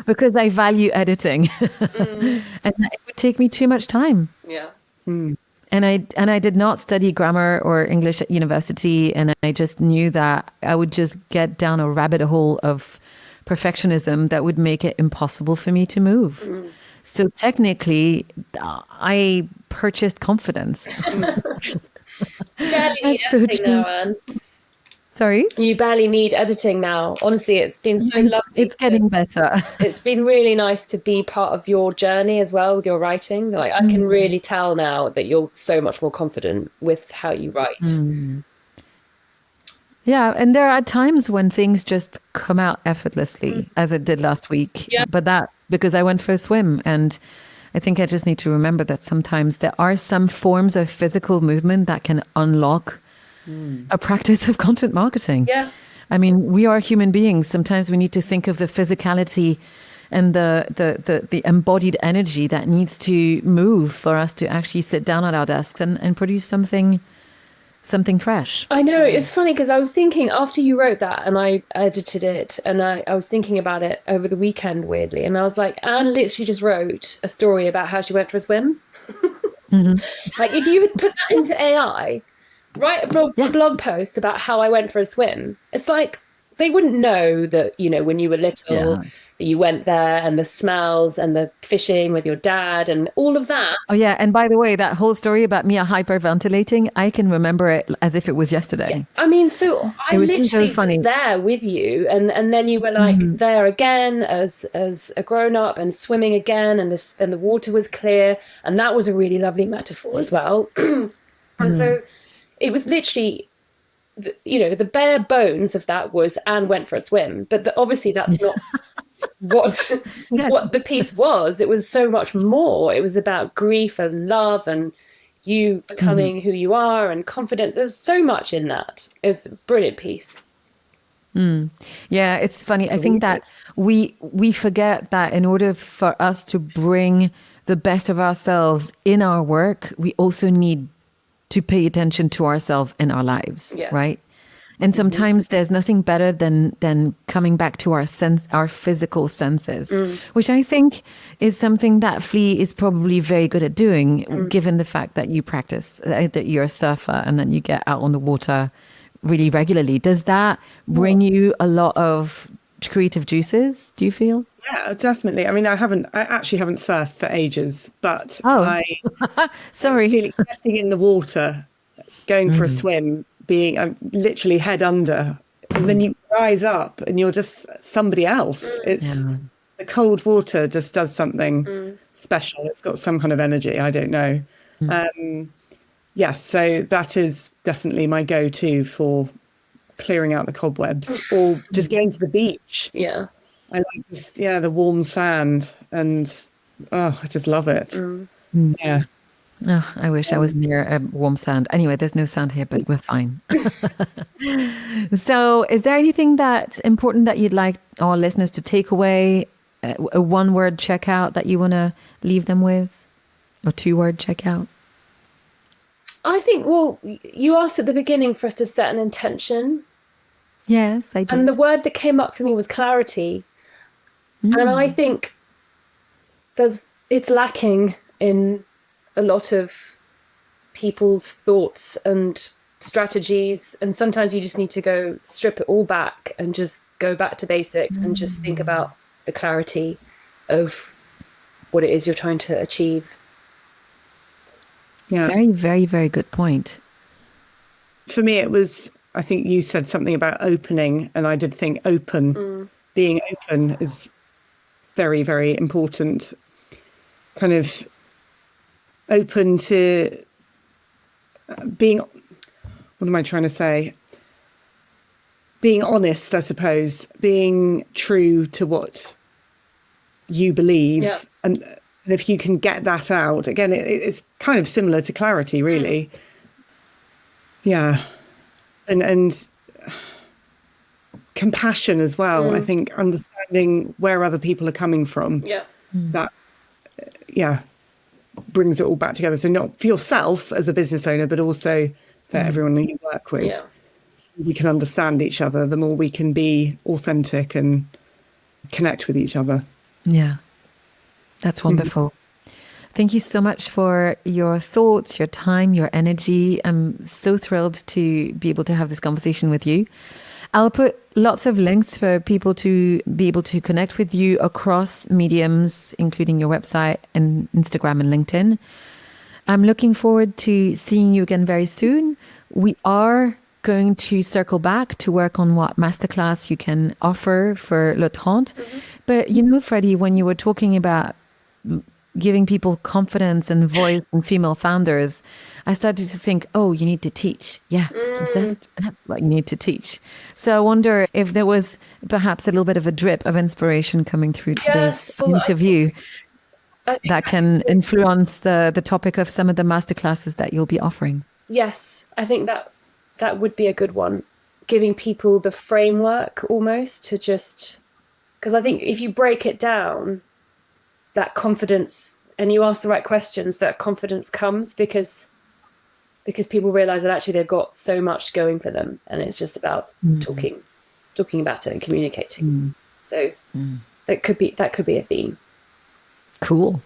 Because I value editing. And it would take me too much time. Yeah. And I did not study grammar or English at university, and I just knew that I would just get down a rabbit hole of perfectionism that would make it impossible for me to move. So technically, I purchased confidence. Daddy, now, Anne. Sorry? You barely need editing now. Honestly, it's been so lovely. It's getting better. It's been really nice to be part of your journey as well with your writing. Like, I can really tell now that you're so much more confident with how you write. Yeah, and there are times when things just come out effortlessly, as it did last week. Yeah. But that's because I went for a swim, and I think I just need to remember that sometimes there are some forms of physical movement that can unlock a practice of content marketing. Yeah. I mean, we are human beings. Sometimes we need to think of the physicality and the embodied energy that needs to move for us to actually sit down at our desks and produce something fresh. I know, it's funny because I was thinking after you wrote that and I edited it, and I was thinking about it over the weekend, weirdly, and I was like, Anne literally just wrote a story about how she went for a swim. Like, if you would put that into AI, write a blog post about how I went for a swim, it's like they wouldn't know that, when you were little, that you went there, and the smells and the fishing with your dad and all of that. Oh, yeah. And by the way, that whole story about Mia hyperventilating, I can remember it as if it was yesterday. Yeah. I mean, so I literally was there with you, and then you were like there again as a grown-up and swimming again, and the water was clear, and that was a really lovely metaphor as well. And so it was literally, the bare bones of that was Anne went for a swim, but obviously that's not what the piece was. It was so much more. It was about grief and love and you becoming who you are and confidence. There's so much in that. It's a brilliant piece. Yeah, it's funny. I think that we forget that in order for us to bring the best of ourselves in our work, we also need to pay attention to ourselves in our lives, right? And sometimes there's nothing better than coming back to our physical senses, which I think is something that Flea is probably very good at doing, given the fact that you practice, that you're a surfer and then you get out on the water really regularly. Does that bring you a lot of creative juices, do you feel? Yeah, definitely. I mean, I actually haven't surfed for ages, but Sorry. Getting in the water, going for a swim, I'm literally head under, and then you rise up and you're just somebody else. The cold water just does something special. It's got some kind of energy. I don't know. Yes, so that is definitely my go-to for clearing out the cobwebs, or just going to the beach. Yeah. I like the warm sand, and I just love it. Yeah. Oh, I wish I was near warm sand. Anyway, there's no sand here, but we're fine. So is there anything that's important that you'd like our listeners to take away? A one-word checkout that you want to leave them with? Or two-word checkout? I think, you asked at the beginning for us to set an intention. Yes, I did. And the word that came up for me was clarity. And I think it's lacking in a lot of people's thoughts and strategies. And sometimes you just need to strip it all back and just go back to basics and just think about the clarity of what it is you're trying to achieve. Yeah. Very, very, very good point. For me, it was, I think you said something about opening, and I did think open. Being open is very, very important. Kind of open to being, what am I trying to say? Being honest, I suppose. Being true to what you believe. Yeah. And if you can get that out, again, it's kind of similar to clarity, really. Yeah. And compassion as well. I think understanding where other people are coming from. Yeah. That's, brings it all back together. So not for yourself as a business owner, but also for everyone that you work with. Yeah. We can understand each other, the more we can be authentic and connect with each other. Yeah. That's wonderful. Thank you so much for your thoughts, your time, your energy. I'm so thrilled to be able to have this conversation with you. I'll put lots of links for people to be able to connect with you across mediums, including your website and Instagram and LinkedIn. I'm looking forward to seeing you again very soon. We are going to circle back to work on what masterclass you can offer for Le 30. But Freddie, when you were talking about giving people confidence and voice and female founders, I started to think, oh, you need to teach. Yeah, that's what you need to teach. So I wonder if there was perhaps a little bit of a drip of inspiration coming through today's interview that can influence the topic of some of the masterclasses that you'll be offering. Yes, I think that would be a good one. Giving people the framework almost to just... Because I think if you break it down, that confidence, and you ask the right questions, that confidence comes because people realise that actually they've got so much going for them, and it's just about talking about it and communicating. So that could be a theme. Cool.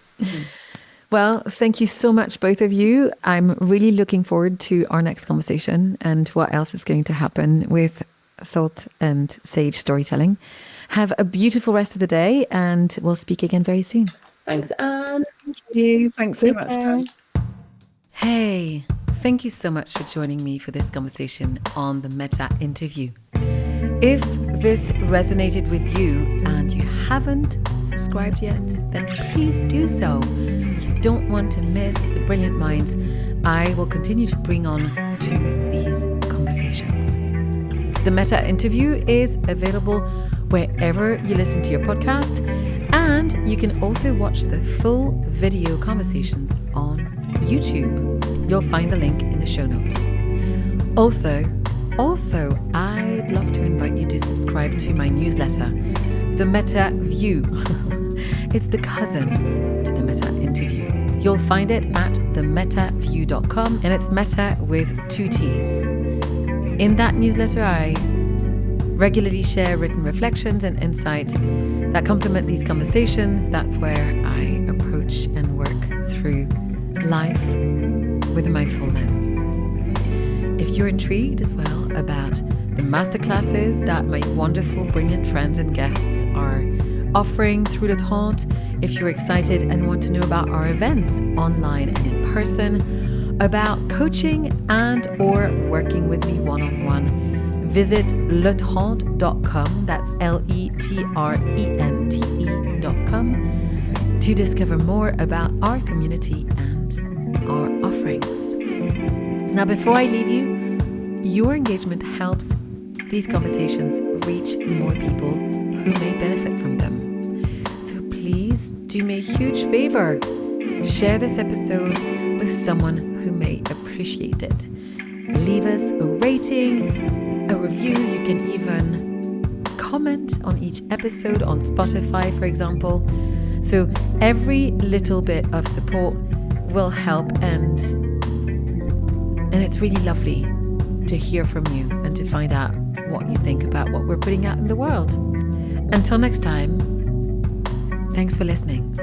Well, thank you so much, both of you. I'm really looking forward to our next conversation and what else is going to happen with Salt and Sage storytelling. Have a beautiful rest of the day, and we'll speak again very soon. Thanks, Anne. Thank you. Thanks so much, Anne. Hey, thank you so much for joining me for this conversation on the Mettā Interview. If this resonated with you and you haven't subscribed yet, then please do so. If you don't want to miss the brilliant minds I will continue to bring on to these conversations. The Mettā Interview is available wherever you listen to your podcasts, and you can also watch the full video conversations on YouTube. You'll find the link in the show notes. Also, I'd love to invite you to subscribe to my newsletter, The Mettā View. It's the cousin to the Mettā Interview. You'll find it at themettaview.com, and it's Metta with 2 T's. In that newsletter, I regularly share written reflections and insights that complement these conversations. That's where I approach and work through life with a mindful lens. If you're intrigued as well about the masterclasses that my wonderful, brilliant friends and guests are offering through Le 30, if you're excited and want to know about our events online and in person, about coaching and or working with me one-on-one, visit le30.com, that's LETRENTE.com, to discover more about our community and our offerings. Now, before I leave you, your engagement helps these conversations reach more people who may benefit from them. So please do me a huge favor. Share this episode with someone who may appreciate it. Leave us a rating, a review. You can even comment on each episode on Spotify, for example. So every little bit of support will help, and it's really lovely to hear from you and to find out what you think about what we're putting out in the world. Until next time, thanks for listening.